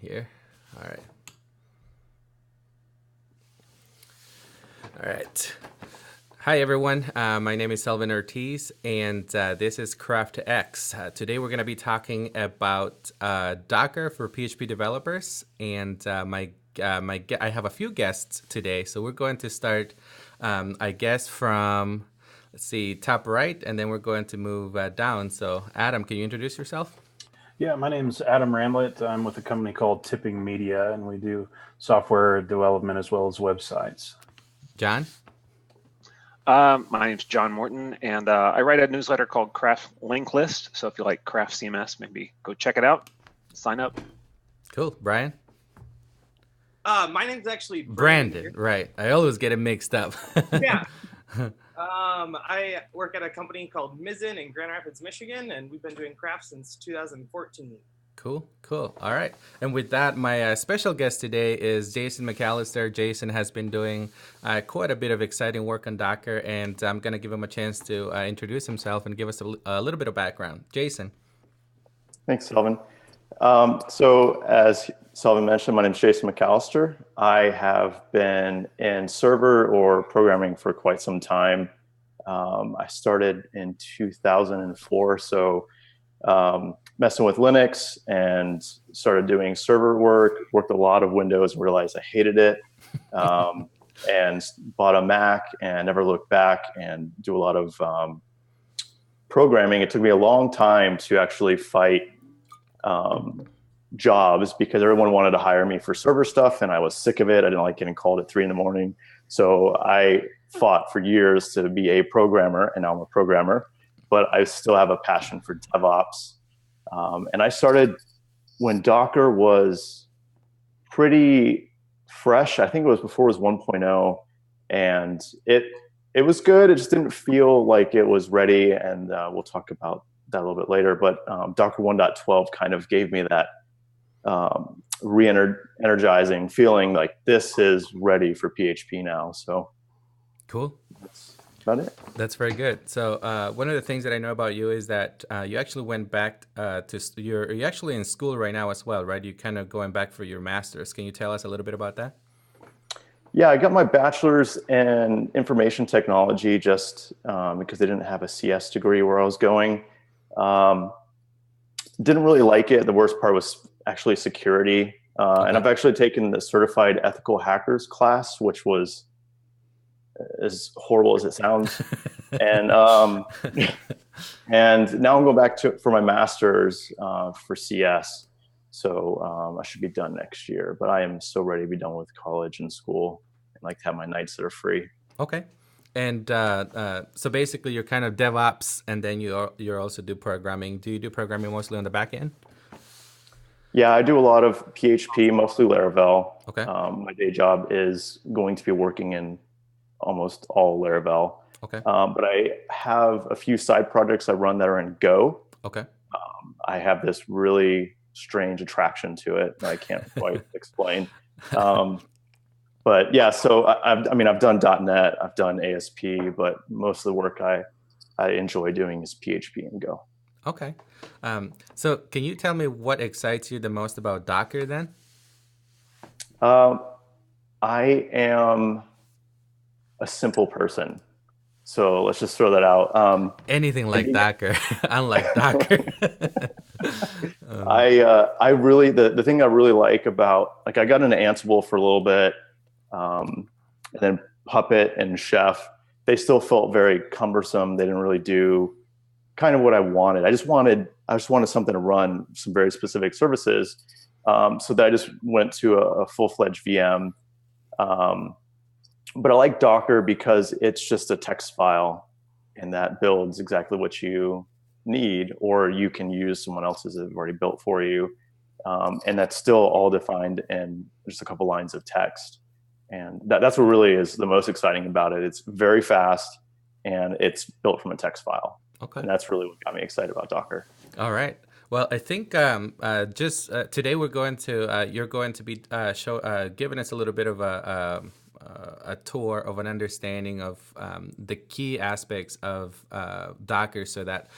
here. All right. All right. Hi, everyone. My name is Selvin Ortiz, and this is CraftX. Today, we're going to be talking about Docker for PHP developers, and I have a few guests today. So we're going to start, I guess, from let's see, top right, and then we're going to move down. So, Adam, can you introduce yourself? Yeah, my name's Adam Ramlett. I'm with a company called Tipping Media, and we do software development as well as websites. John? My name's John Morton, and I write a newsletter called Craft Link List. So if you like Craft CMS, maybe go check it out. Sign up. Cool. Brian? My name's actually Brandon, right. I always get it mixed up. Yeah. I work at a company called Mizzen in Grand Rapids, Michigan, and we've been doing craft since 2014. Cool. All right. And with that, my special guest today is Jason McAllister. Jason has been doing quite a bit of exciting work on Docker, and I'm going to give him a chance to introduce himself and give us a little bit of background. Jason. Thanks, Selvin. So as Selvin mentioned, my name is Jason McAllister. I have been in server or programming for quite some time. I started in 2004, so messing with Linux and started doing server work, worked a lot of Windows, realized I hated it, and bought a Mac and never looked back and do a lot of programming. It took me a long time to actually fight jobs because everyone wanted to hire me for server stuff and I was sick of it. I didn't like getting called at 3 a.m. So I fought for years to be a programmer, and now I'm a programmer, but I still have a passion for DevOps. And I started when Docker was pretty fresh. I think it was before it was 1.0, and it was good. It just didn't feel like it was ready, and we'll talk about that a little bit later. But Docker 1.12 kind of gave me that re-energizing feeling like this is ready for PHP now. So cool. That's about it. That's very good. So one of the things that I know about you is that you actually went back you're actually in school right now as well, right? You're kind of going back for your master's. Can you tell us a little bit about that? Yeah, I got my bachelor's in information technology just because they didn't have a CS degree where I was going. Didn't really like it. The worst part was actually security. And I've actually taken the certified ethical hackers class, which was as horrible as it sounds. And and now I'm going back for my master's for CS. So I should be done next year, but I am so ready to be done with college and school and like to have my nights that are free. Okay. And so basically you're kind of DevOps, and then you also do programming. Do you do programming mostly on the back end? Yeah, I do a lot of PHP, mostly Laravel. Okay. My day job is going to be working in almost all Laravel. Okay. But I have a few side projects I run that are in Go. Okay. I have this really strange attraction to it that I can't quite explain. But yeah, so I've done .NET, I've done ASP, but most of the work I enjoy doing is PHP and Go. Okay. So can you tell me what excites you the most about Docker then? I am a simple person. So let's just throw that out. Anything like Docker, unlike Docker. I really, the thing I really like about, like I got into Ansible for a little bit, and then Puppet and Chef, they still felt very cumbersome. They didn't really do kind of what I wanted. I just wanted something to run some very specific services. So that I just went to a full-fledged VM. But I like Docker because it's just a text file, and that builds exactly what you need, or you can use someone else's that have already built for you. And that's still all defined in just a couple lines of text. And that's what really is the most exciting about it. It's very fast, and it's built from a text file. Okay. And that's really what got me excited about Docker. All right. Well, I think today you're going to be giving us a little bit of a tour of an understanding of the key aspects of Docker, so that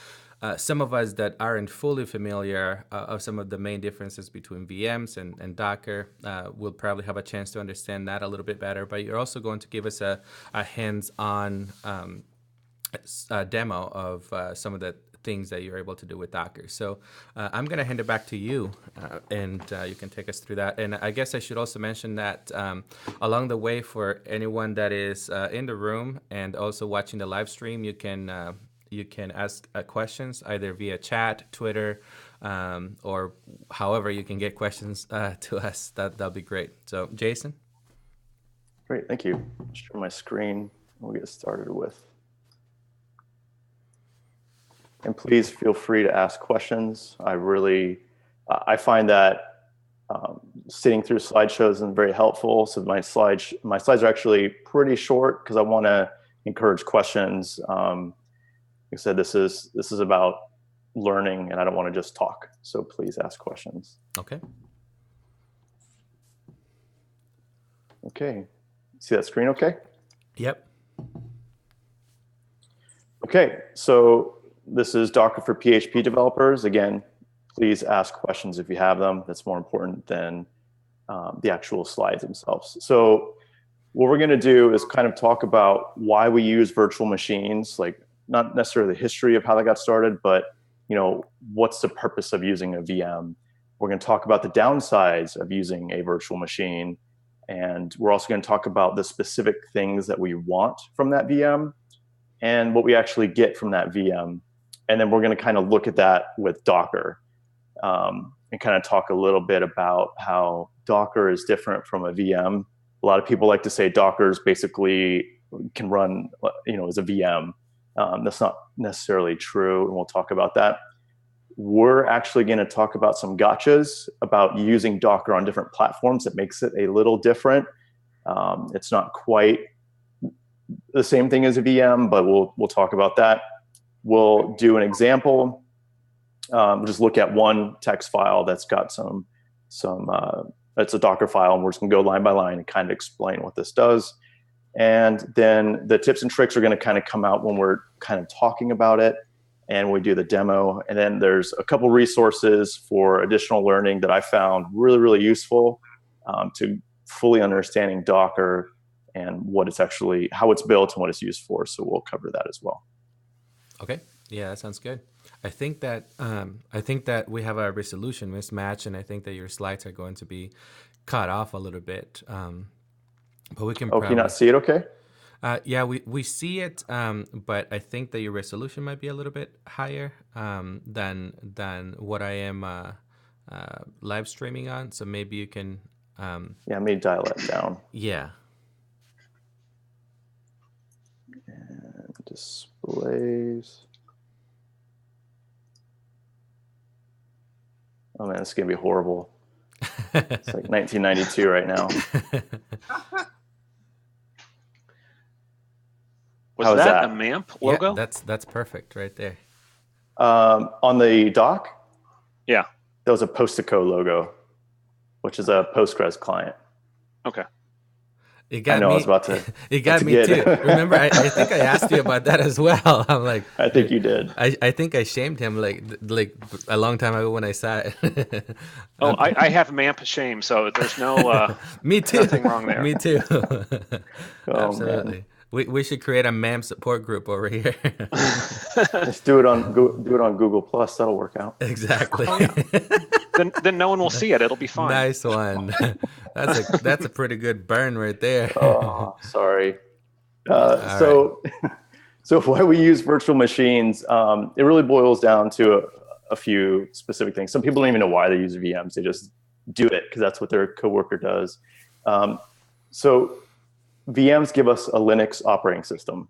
some of us that aren't fully familiar of some of the main differences between VMs and Docker will probably have a chance to understand that a little bit better. But you're also going to give us a hands-on demo of some of the things that you're able to do with Docker. So I'm going to hand it back to you, and you can take us through that. And I guess I should also mention that along the way, for anyone that is in the room and also watching the live stream, you can ask questions either via chat, Twitter, or however you can get questions to us. That'll be great. So Jason? Great, thank you. Share my screen. We'll get started with. And please feel free to ask questions. I find that sitting through slideshows is very helpful. So my slides are actually pretty short because I want to encourage questions. Like I said, this is about learning, and I don't want to just talk. So please ask questions. Okay. Okay. See that screen okay? Yep. Okay, so this is Docker for PHP developers. Again, please ask questions if you have them. That's more important than the actual slides themselves. So what we're going to do is kind of talk about why we use virtual machines, like not necessarily the history of how that got started, but what's the purpose of using a VM. We're going to talk about the downsides of using a virtual machine, and we're also going to talk about the specific things that we want from that VM and what we actually get from that VM. And then we're going to kind of look at that with Docker and kind of talk a little bit about how Docker is different from a VM. A lot of people like to say Docker's basically can run, as a VM. That's not necessarily true, and we'll talk about that. We're actually going to talk about some gotchas about using Docker on different platforms that makes it a little different. It's not quite the same thing as a VM, but we'll talk about that. We'll do an example. We'll just look at one text file that's got some it's a Docker file, and we're just going to go line by line and kind of explain what this does. And then the tips and tricks are going to kind of come out when we're kind of talking about it and we do the demo. And then there's a couple resources for additional learning that I found really, really useful to fully understanding Docker and what it's actually, how it's built and what it's used for. So we'll cover that as well. Okay. Yeah, that sounds good. I think that we have a resolution mismatch, and I think that your slides are going to be cut off a little bit. But we can. Oh, can you not see it? Okay. Yeah, we see it, but I think that your resolution might be a little bit higher than what I am live streaming on. So maybe you can. Yeah, let me dial that down. Yeah. And displays. Oh man, this is gonna be horrible. It's like 1992 right now. Was that a MAMP logo? Yeah, that's perfect right there. On the dock? Yeah. That was a Postico logo, which is a Postgres client. Okay. It got I know me. I was about to. It got me too. Remember, I think I asked you about that as well. I'm like, I think you did. I think I shamed him like a long time ago when I saw it. I have MAMP shame, so there's no. Me too. Nothing wrong there. Me too. Oh, Absolutely. man. We should create a MAMP support group over here. Just do it on Google Plus. That'll work out. Exactly. Oh, yeah. Then no one will see it. It'll be fine. Nice one. That's a pretty good burn right there. Oh, sorry. So why we use virtual machines? It really boils down to a few specific things. Some people don't even know why they use VMs. They just do it because that's what their coworker does. So VMs give us a Linux operating system,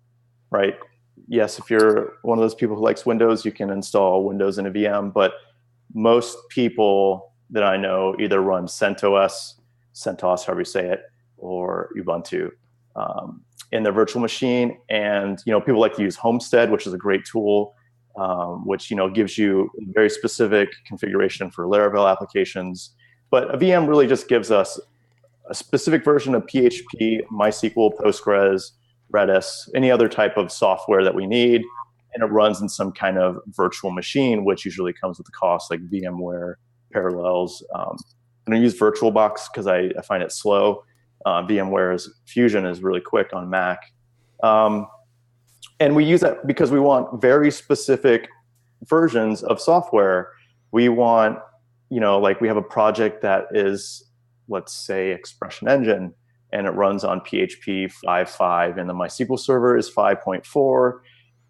right? Yes, if you're one of those people who likes Windows, you can install Windows in a VM, but most people that I know either run CentOS, however you say it, or Ubuntu in their virtual machine. And, people like to use Homestead, which is a great tool, which, gives you very specific configuration for Laravel applications. But a VM really just gives us a specific version of PHP, MySQL, Postgres, Redis, any other type of software that we need. and it runs in some kind of virtual machine, which usually comes with the cost, like VMware, Parallels. I don't use VirtualBox because I find it slow. VMware's Fusion is really quick on Mac. And we use that because we want very specific versions of software. We want, like we have a project that is, let's say, Expression Engine, and it runs on PHP 5.5, and the MySQL server is 5.4.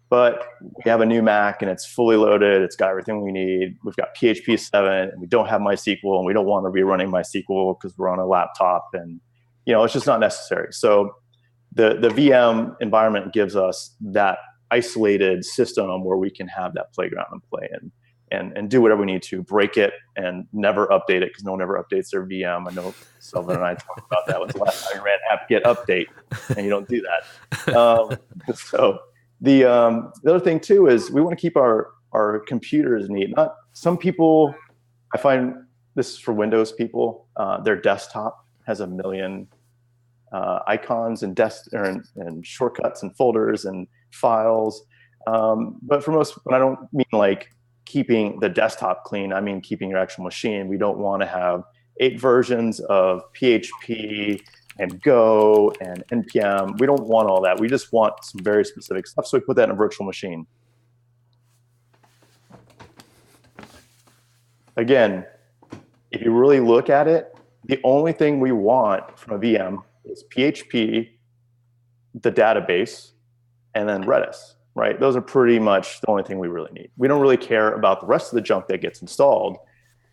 But we have a new Mac, and it's fully loaded. It's got everything we need. We've got PHP 7, and we don't have MySQL, and we don't want to be running MySQL because we're on a laptop, and it's just not necessary. So the VM environment gives us that isolated system where we can have that playground and play and do whatever we need to, break it and never update it because no one ever updates their VM. I know Sylvan and I talked about that. Was the last time you ran apt-get update, and you don't do that. So the other thing too is we want to keep our computers neat. Not some people, I find this is for Windows people, their desktop has a million icons and and shortcuts and folders and files. But for most, I don't mean like keeping the desktop clean. I mean keeping your actual machine. We don't want to have 8 versions of PHP and Go and NPM. We don't want all that. We just want some very specific stuff. So we put that in a virtual machine. Again, if you really look at it, the only thing we want from a VM is PHP, the database, and then Redis, right? Those are pretty much the only thing we really need. We don't really care about the rest of the junk that gets installed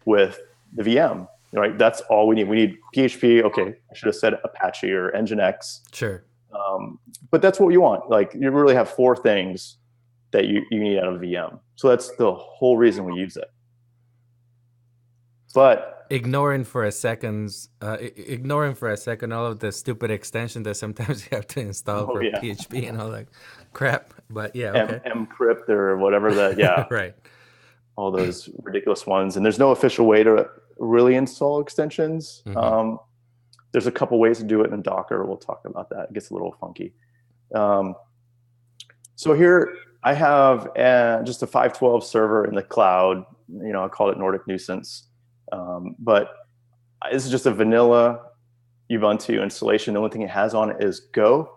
with the VM, right? That's all we need. We need PHP. Okay, I should have said Apache or Nginx. Sure. But that's what you want. Like you really have 4 things that you need out of a VM. So that's the whole reason we use it. But ignoring for a second all of the stupid extension that sometimes you have to install for PHP and all that crap. But yeah, okay. Mcrypt or whatever that, yeah. Right. All those ridiculous ones. And there's no official way to really install extensions. Mm-hmm. There's a couple ways to do it in Docker. We'll talk about that. It gets a little funky. So here I have just a 512 server in the cloud. I call it Nordic Nuisance. But this is just a vanilla Ubuntu installation. The only thing it has on it is Go.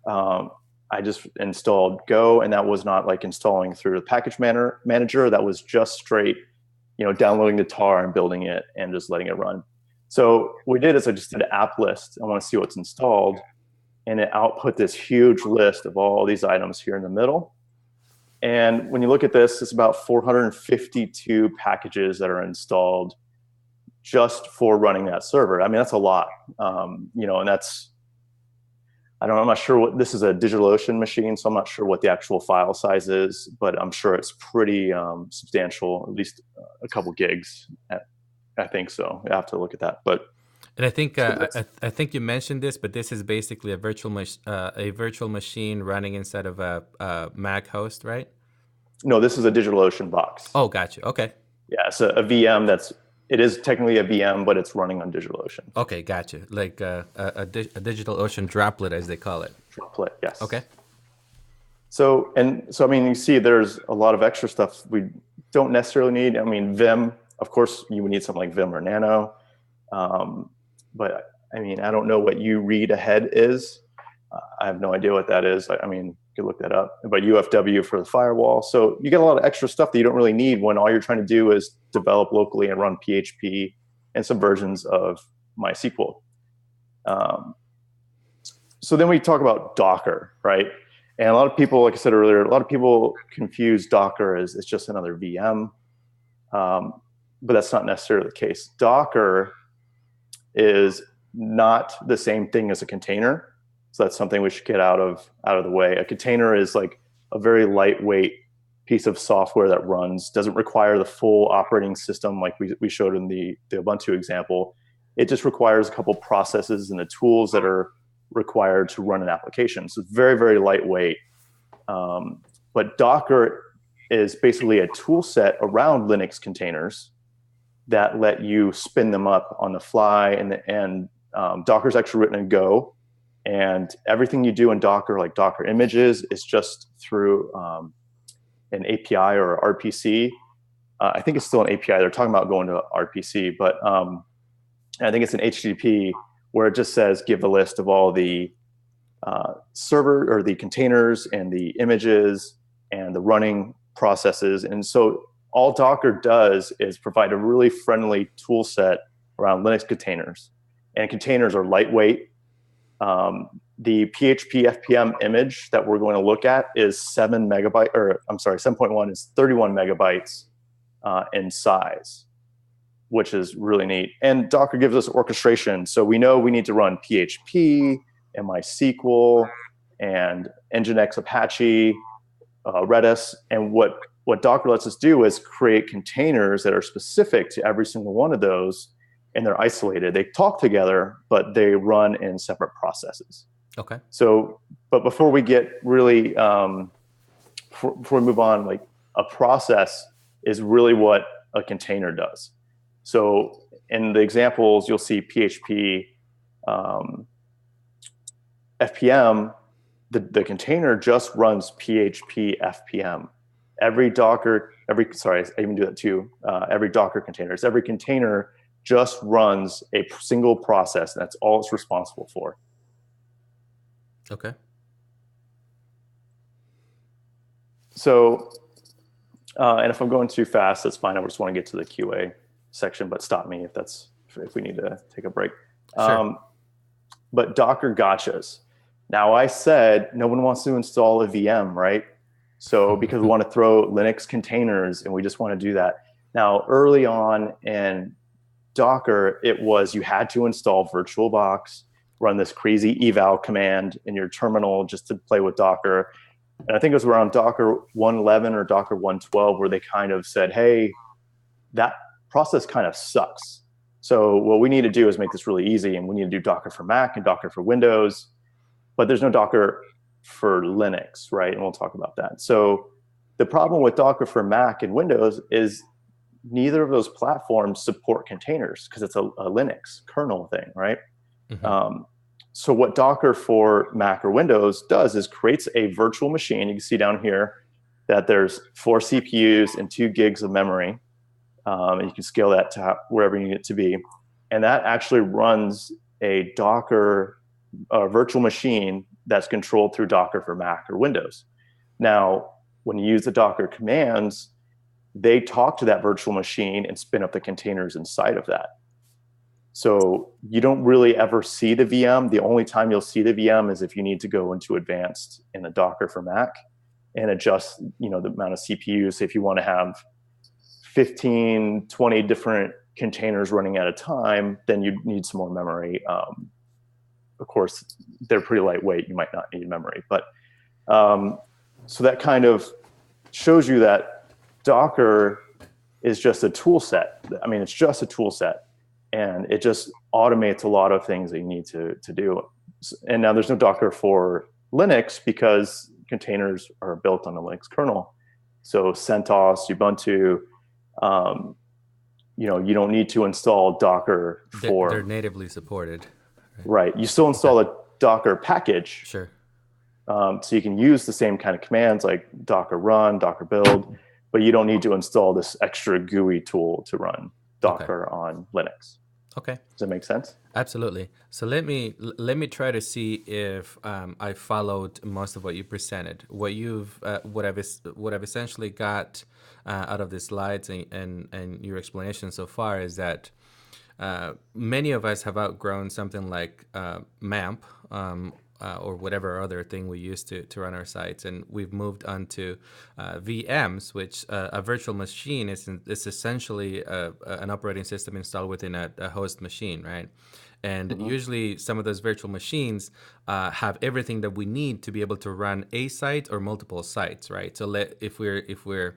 I just installed Go, and that was not like installing through the package manager. That was just straight, downloading the tar and building it and just letting it run. So what we did is I just did an app list. I want to see what's installed, and it output this huge list of all these items here in the middle. And when you look at this, it's about 452 packages that are installed just for running that server. I mean, that's a lot, and that's, I'm not sure what, this is a DigitalOcean machine, so I'm not sure what the actual file size is, but I'm sure it's pretty substantial, at least a couple gigs. I think so. I have to look at that. And I think I think you mentioned this, but this is basically a virtual machine running inside of a Mac host, right? No, this is a DigitalOcean box. Oh, gotcha. Okay. Yeah, it's a VM it is technically a VM, but it's running on DigitalOcean. Okay, gotcha. Like a DigitalOcean droplet, as they call it. Droplet, yes. Okay. So I mean, you see there's a lot of extra stuff we don't necessarily need. I mean, Vim, of course, you would need something like Vim or Nano. But I mean, I don't know what you read ahead is. I have no idea what that is. I mean, you could look that up. But UFW for the firewall. So you get a lot of extra stuff that you don't really need when all you're trying to do is develop locally and run PHP and some versions of MySQL. So then we talk about Docker, right? And a lot of people, like I said earlier, a lot of people confuse Docker as it's just another VM. But that's not necessarily the case. Docker is not the same thing as a container. So that's something we should get out of the way. A container is like a very lightweight piece of software that runs, doesn't require the full operating system like we showed in the Ubuntu example. It just requires a couple processes and the tools that are required to run an application. So it's very, very lightweight. But Docker is basically a tool set around Linux containers that let you spin them up on the fly. And Docker is actually written in Go. And everything you do in Docker, like Docker images, is just through an API or RPC. I think it's still an API. They're talking about going to RPC, but I think it's an HTTP where it just says give a list of all the server or the containers and the images and the running processes. And so all Docker does is provide a really friendly tool set around Linux containers. And containers are lightweight. The PHP FPM image that we're going to look at is 7.1 is 31 megabytes in size, which is really neat. And Docker gives us orchestration. So we know we need to run PHP and MySQL and Nginx Apache, Redis. And what Docker lets us do is create containers that are specific to every single one of those, and they're isolated. They talk together, but they run in separate processes. Okay. So, but before we get really, before we move on, like a process is really what a container does. So in the examples, you'll see PHP, FPM, the container just runs PHP FPM. Every Docker containers, every container just runs a single process, and that's all it's responsible for. Okay. So, and if I'm going too fast, that's fine. I just want to get to the QA section, but stop me if we need to take a break. Sure. But Docker gotchas. Now, I said no one wants to install a VM, right? So because we want to throw Linux containers and we just want to do that. Now, early on in Docker, it was you had to install VirtualBox, run this crazy eval command in your terminal just to play with Docker. And I think it was around Docker 1.11 or Docker 1.12 where they kind of said, hey, that process kind of sucks. So what we need to do is make this really easy, and we need to do Docker for Mac and Docker for Windows, but there's no Docker for Linux, right? And we'll talk about that. So the problem with Docker for Mac and Windows is neither of those platforms support containers because it's a Linux kernel thing, right? Mm-hmm. So what Docker for Mac or Windows does is creates a virtual machine. You can see down here that there's 4 CPUs and 2 gigs of memory. And you can scale that to wherever you need it to be. And that actually runs a Docker virtual machine that's controlled through Docker for Mac or Windows. Now, when you use the Docker commands, they talk to that virtual machine and spin up the containers inside of that. So you don't really ever see the VM. The only time you'll see the VM is if you need to go into advanced in the Docker for Mac and adjust, the amount of CPUs. If you want to have 15, 20 different containers running at a time, then you need some more memory. Of course, they're pretty lightweight. You might not need memory. But so that kind of shows you that Docker is just a tool set. I mean, it's just a tool set. And it just automates a lot of things that you need to do. And now there's no Docker for Linux because containers are built on a Linux kernel. So CentOS, Ubuntu, you don't need to install Docker for... They're natively supported. Right. You still install a Docker package. Sure. So you can use the same kind of commands like Docker run, Docker build, but you don't need to install this extra GUI tool to run Docker on Linux. Okay. Does that make sense? Absolutely. So let me try to see if I followed most of what you presented. What I've essentially got out of the slides and your explanation so far is that many of us have outgrown something like MAMP or whatever other thing we use to run our sites, and we've moved on to VMs, which a virtual machine is essentially an operating system installed within a host machine, right? And usually some of those virtual machines have everything that we need to be able to run a site or multiple sites, right? So if we're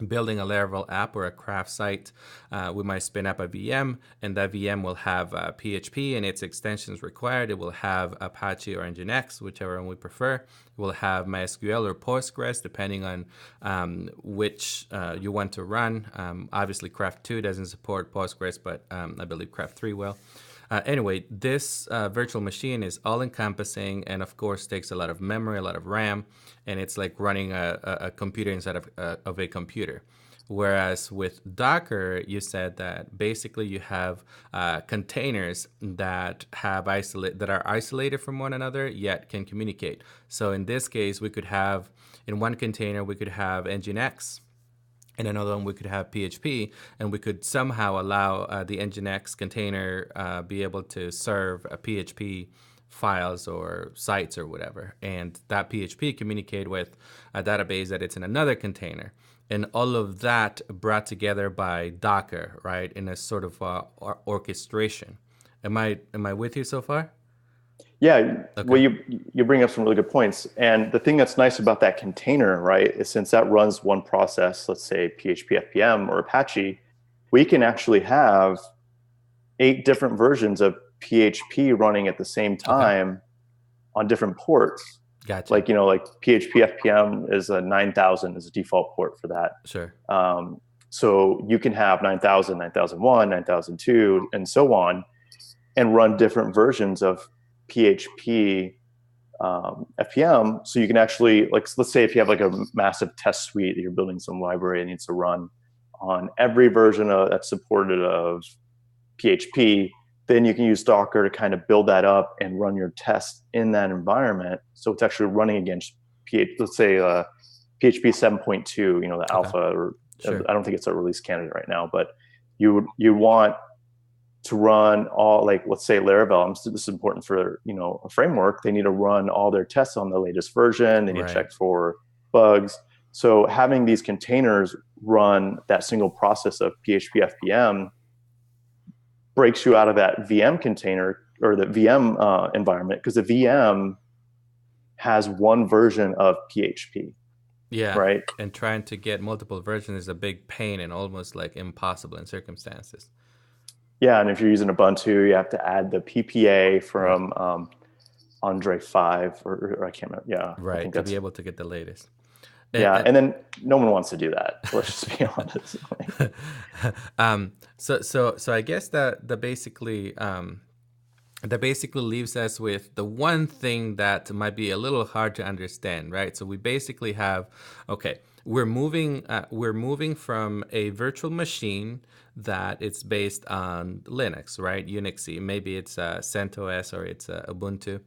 building a Laravel app or a craft site, we might spin up a VM, and that VM will have PHP and its extensions required. It will have Apache or Nginx, whichever one we prefer. It will have MySQL or Postgres, depending on which you want to run. Obviously, Craft 2 doesn't support Postgres, but I believe Craft 3 will. Anyway, this virtual machine is all encompassing and of course takes a lot of memory, a lot of RAM, and it's like running a computer inside of a computer. Whereas with Docker, you said that basically you have containers that are isolated from one another yet can communicate. So in this case, we could have in one container we could have Nginx. In another one, we could have PHP, and we could somehow allow the Nginx container be able to serve a PHP files or sites or whatever. And that PHP communicate with a database that it's in another container. And all of that brought together by Docker, right, in a sort of orchestration. Am I with you so far? Yeah, Okay. well, you bring up some really good points. And the thing that's nice about that container, right, is since that runs one process, let's say PHP FPM or Apache, we can actually have 8 different versions of PHP running at the same time on different ports. Gotcha. Like, like PHP FPM is a 9000 is a default port for that. Sure. So you can have 9000, 9001, 9002, and so on, and run different versions of PHP FPM. So you can actually, like, let's say if you have like a massive test suite that you're building some library that needs to run on every version that's supported of PHP, then you can use Docker to kind of build that up and run your tests in that environment. So it's actually running against let's say PHP 7.2, the alpha, or Sure. I don't think it's a release candidate right now, but you want to run all, like, let's say Laravel, this is important for, a framework. They need to run all their tests on the latest version. They need to check for bugs. So having these containers run that single process of PHP FPM breaks you out of that VM container or the VM environment, because the VM has one version of PHP. Yeah. Right. And trying to get multiple versions is a big pain and almost like impossible in circumstances. Yeah, and if you're using Ubuntu, you have to add the PPA from Andre 5, or I can't remember. Yeah, right, to be able to get the latest. Yeah, and then no one wants to do that. Let's just be honest. So I guess that basically leaves us with the one thing that might be a little hard to understand, right? So we basically have, we're moving from a virtual machine that it's based on Linux, right? Unixy, maybe it's CentOS or it's Ubuntu,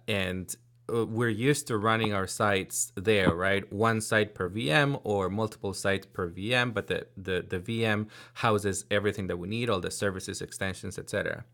and we're used to running our sites there, right? One site per VM or multiple sites per VM, but the VM houses everything that we need, all the services, extensions, etc.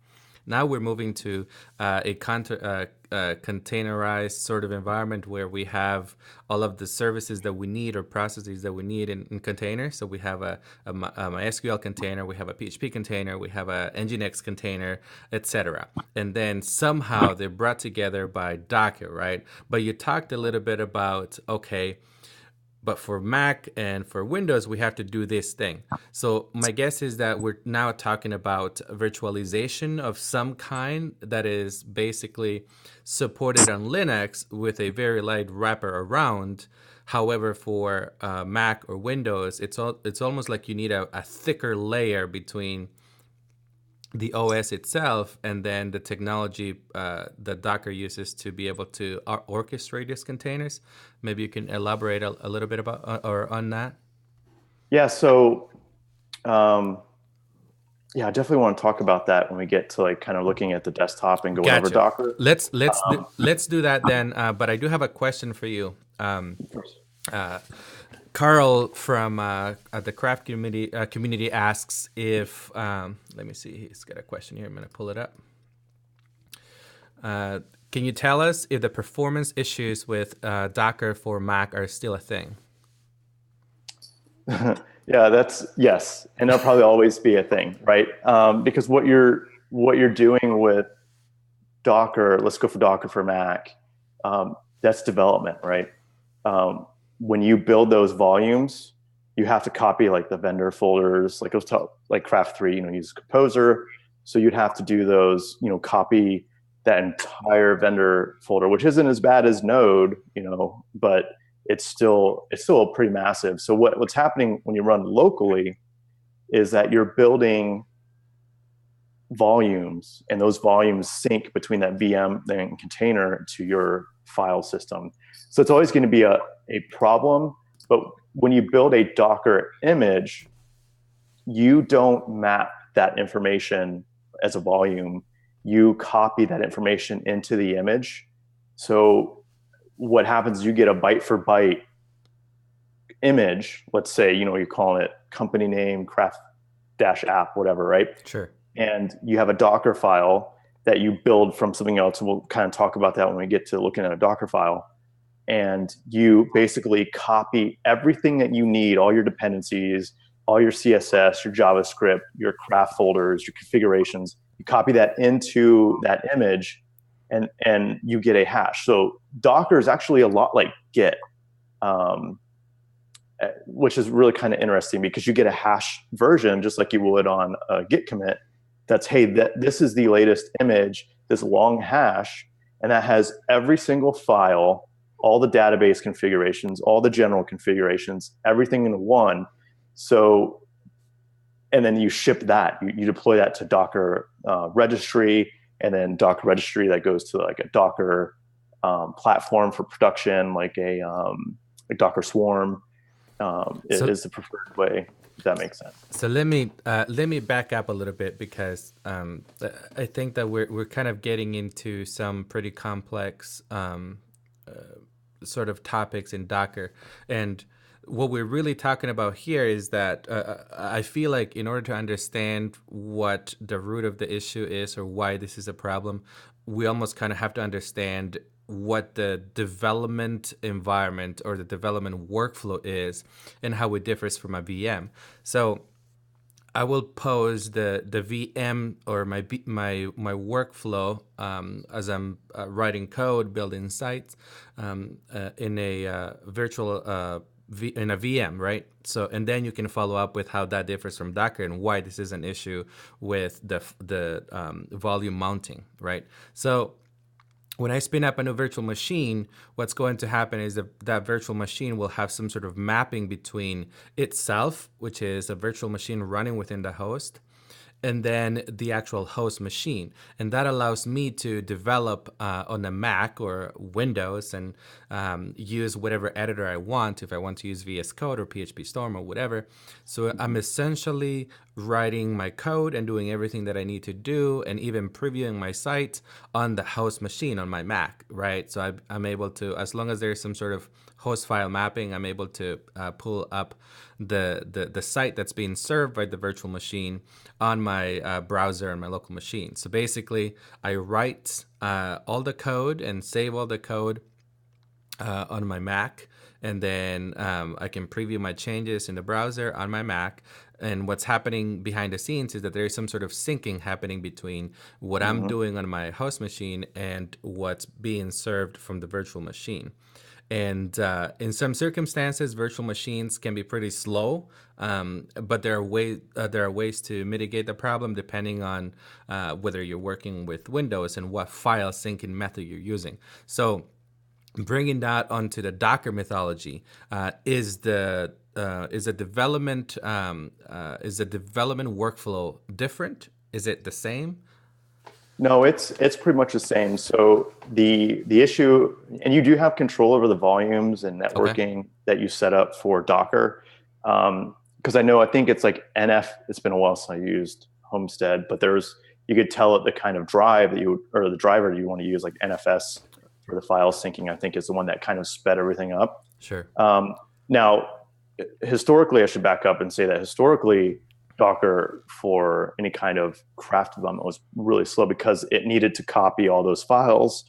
Now we're moving to a containerized sort of environment where we have all of the services that we need or processes that we need in containers. So we have a MySQL container, we have a PHP container, we have a Nginx container, etc. And then somehow they're brought together by Docker, right? But you talked a little bit about, but for Mac and for Windows, we have to do this thing. So my guess is that we're now talking about virtualization of some kind that is basically supported on Linux with a very light wrapper around. However, for Mac or Windows, it's almost like you need a thicker layer between the OS itself and then the technology that Docker uses to be able to orchestrate these containers. Maybe you can elaborate a little bit about or on that. Yeah. So, I definitely want to talk about that when we get to like kind of looking at the desktop and going over Docker. Let's do that then. But I do have a question for you. Carl from the Craft community asks if, let me see, he's got a question here. I'm going to pull it up. Can you tell us if the performance issues with Docker for Mac are still a thing? Yeah, yes. And that'll probably always be a thing, right? Because what you're doing with Docker, let's go for Docker for Mac, that's development, right? When you build those volumes, you have to copy like the vendor folders, like Craft 3, use Composer. So you'd have to do those, copy that entire vendor folder, which isn't as bad as Node, but it's still pretty massive. So what's happening when you run locally is that you're building volumes, and those volumes sync between that VM and container to your file system. So it's always going to be a problem. But when you build a Docker image, you don't map that information as a volume. You copy that information into the image. So what happens is you get a byte for byte image. Let's say, you're calling it company name, craft-app, whatever, right? Sure. And you have a Docker file that you build from something else. And we'll kind of talk about that when we get to looking at a Docker file. And you basically copy everything that you need, all your dependencies, all your CSS, your JavaScript, your craft folders, your configurations. You copy that into that image, and you get a hash. So Docker is actually a lot like Git, which is really kind of interesting because you get a hash version just like you would on a Git commit. That's, hey, this is the latest image, this long hash, and that has every single file, all the database configurations, all the general configurations, everything in one. So, and then you ship that, you deploy that to Docker registry, and then Docker registry that goes to like a Docker platform for production, like a Docker Swarm is the preferred way. If that makes sense. So let me back up a little bit because I think that we're kind of getting into some pretty complex sort of topics in Docker, and what we're really talking about here is that I feel like in order to understand what the root of the issue is or why this is a problem, we almost kind of have to understand what the development environment or the development workflow is and how it differs from a VM. So I will pose the VM or my workflow as I'm writing code, building sites in a virtual in a VM, right? So, and then you can follow up with how that differs from Docker and why this is an issue with the volume mounting, right? So when I spin up a new virtual machine, what's going to happen is that virtual machine will have some sort of mapping between itself, which is a virtual machine running within the host, and then the actual host machine. And that allows me to develop on a Mac or Windows and use whatever editor I want, if I want to use VS Code or PHP Storm or whatever. So I'm essentially writing my code and doing everything that I need to do and even previewing my site on the host machine on my Mac, right? So I'm able to, as long as there's some sort of host file mapping, I'm able to pull up the site that's being served by the virtual machine on my browser and my local machine. So basically, I write all the code and save all the code on my Mac, and then I can preview my changes in the browser on my Mac. And what's happening behind the scenes is that there is some sort of syncing happening between what I'm doing on my host machine and what's being served from the virtual machine. And in some circumstances, virtual machines can be pretty slow, but there are ways to mitigate the problem depending on whether you're working with Windows and what file syncing method you're using. So bringing that onto the Docker mythology, is the development workflow different? Is it the same? No, it's pretty much the same. So the issue, and you do have control over the volumes and networking that you set up for Docker. Because I think it's like NF. It's been a while since I used Homestead, but you could tell it the kind of drive or the driver you want to use, like NFS for the file syncing. I think is the one that kind of sped everything up. Sure. Now, historically, I should back up and say that historically, Docker for any kind of craft development was really slow because it needed to copy all those files,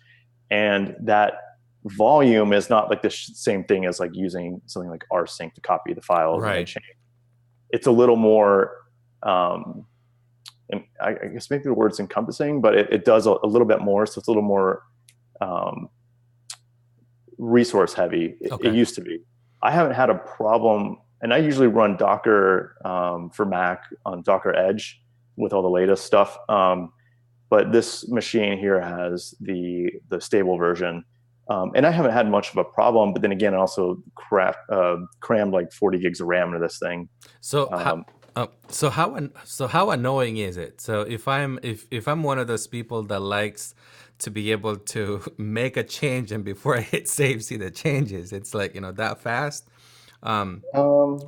and that volume is not like the same thing as like using something like rsync to copy the files. Right. And change. It's a little more, and I guess maybe the word's encompassing, but it does a little bit more. So it's a little more resource heavy. It used to be. I haven't had a problem. And I usually run Docker for Mac on Docker Edge with all the latest stuff. But this machine here has the stable version. And I haven't had much of a problem. But then again, I also crammed like 40 gigs of RAM into this thing. So So how annoying is it? So if I'm one of those people that likes to be able to make a change and before I hit save, see the changes, it's like that fast. Um,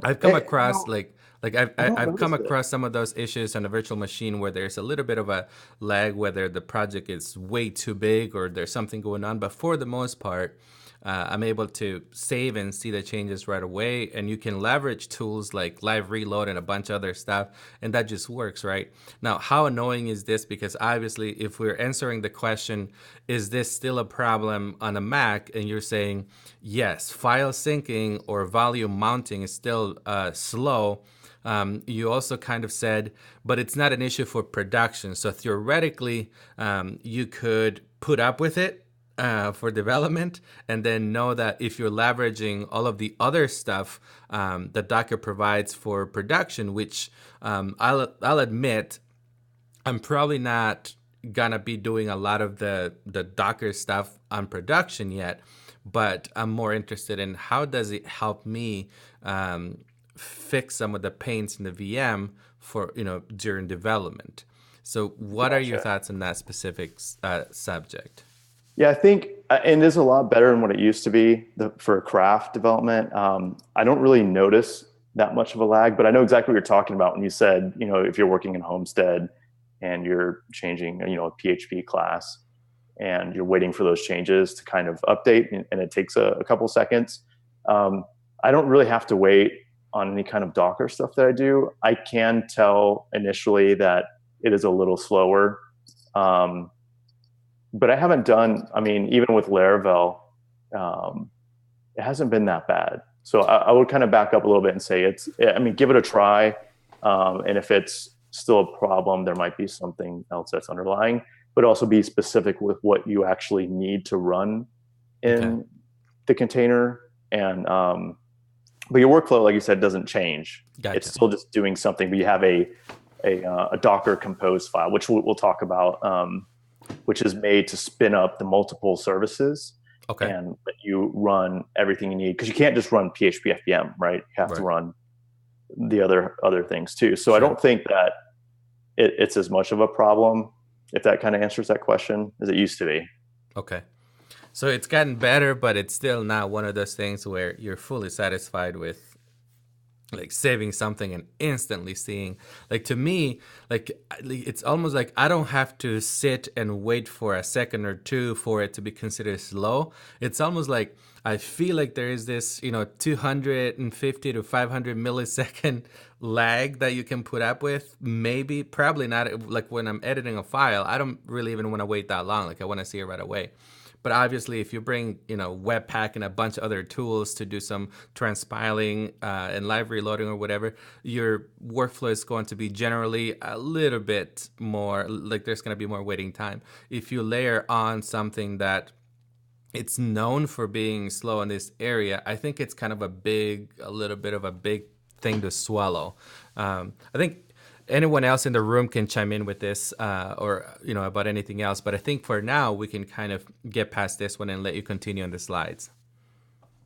I've come across like I don't I've come notice it. across some of those issues on a virtual machine where there's a little bit of a lag, whether the project is way too big or there's something going on. But for the most part, I'm able to save and see the changes right away. And you can leverage tools like Live Reload and a bunch of other stuff, and that just works, right? Now, how annoying is this? Because obviously, if we're answering the question, is this still a problem on a Mac? And you're saying, yes, file syncing or volume mounting is still slow. You also kind of said, but it's not an issue for production. So theoretically, you could put up with it for development, and then know that if you're leveraging all of the other stuff that Docker provides for production, which I'll admit, I'm probably not gonna be doing a lot of the Docker stuff on production yet, but I'm more interested in how does it help me fix some of the pains in the VM for during development. So, what are your Gotcha. thoughts on that specific subject? Yeah, I think, and it is a lot better than what it used to be for craft development. I don't really notice that much of a lag, but I know exactly what you're talking about when you said, if you're working in Homestead and you're changing, a PHP class and you're waiting for those changes to kind of update and it takes a couple seconds. I don't really have to wait on any kind of Docker stuff that I do. I can tell initially that it is a little slower. But I haven't done, even with Laravel, it hasn't been that bad. So I would kind of back up a little bit and say give it a try. And if it's still a problem, there might be something else that's underlying, but also be specific with what you actually need to run in the container. And, but your workflow, like you said, doesn't change. Gotcha. It's still just doing something, but you have a Docker compose file, which we'll talk about, which is made to spin up the multiple services and let you run everything you need. Because you can't just run PHP FPM, right? You have to run the other things too. So I don't think that it's as much of a problem, if that kind of answers that question, as it used to be. Okay. So it's gotten better, but it's still not one of those things where you're fully satisfied with like saving something and instantly seeing, like, to me, like it's almost like I don't have to sit and wait for a second or two for it to be considered slow. It's almost like I feel like there is this 250 to 500 millisecond lag that you can put up with. Maybe, probably not. Like when I'm editing a file, I don't really even want to wait that long. Like I want to see it right away. But obviously, if you bring, Webpack and a bunch of other tools to do some transpiling and live reloading or whatever, your workflow is going to be generally a little bit more, like there's going to be more waiting time. If you layer on something that it's known for being slow in this area, I think it's kind of a little bit of a big thing to swallow. I think anyone else in the room can chime in with this or about anything else, but I think for now we can kind of get past this one and let you continue on the slides.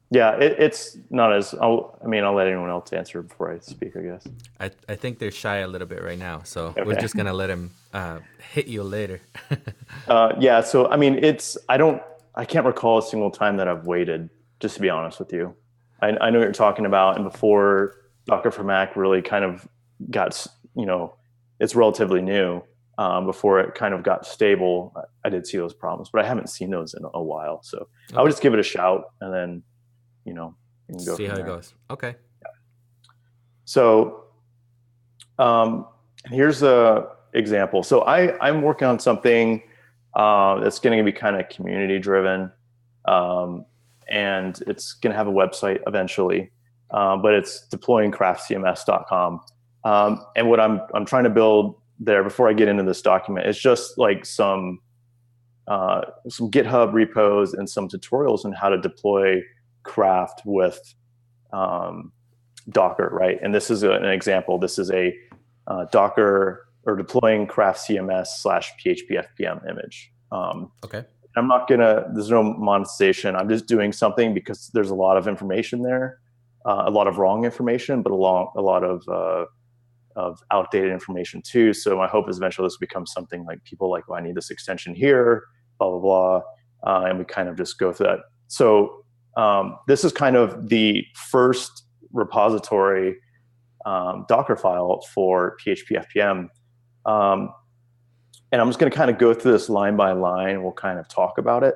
Yeah, it's not as, I'll let anyone else answer before I speak, I guess. I think they're shy a little bit right now, so we're just gonna let them hit you later. Yeah, so I can't recall a single time that I've waited, just to be honest with you. I know what you're talking about, and before Docker for Mac really kind of got, it's relatively new. Before it kind of got stable, I did see those problems, but I haven't seen those in a while. So I would just give it a shout and then, you can go see how there. it goes. Okay. Yeah. So here's a example. So I'm working on something that's going to be kind of community driven, and it's going to have a website eventually, but it's deploying craftcms.com. And what I'm trying to build there before I get into this document is just like some GitHub repos and some tutorials on how to deploy Craft with Docker, right? And this is an example. This is a Docker or deploying Craft CMS / PHP FPM image. Okay. There's no monetization. I'm just doing something because there's a lot of information there, a lot of wrong information, but a lot of of outdated information too. So my hope is eventually this becomes something like people like, well, I need this extension here, blah, blah, blah. And we kind of just go through that. So this is kind of the first repository Docker file for PHP FPM. And I'm just going to kind of go through this line by line. We'll kind of talk about it.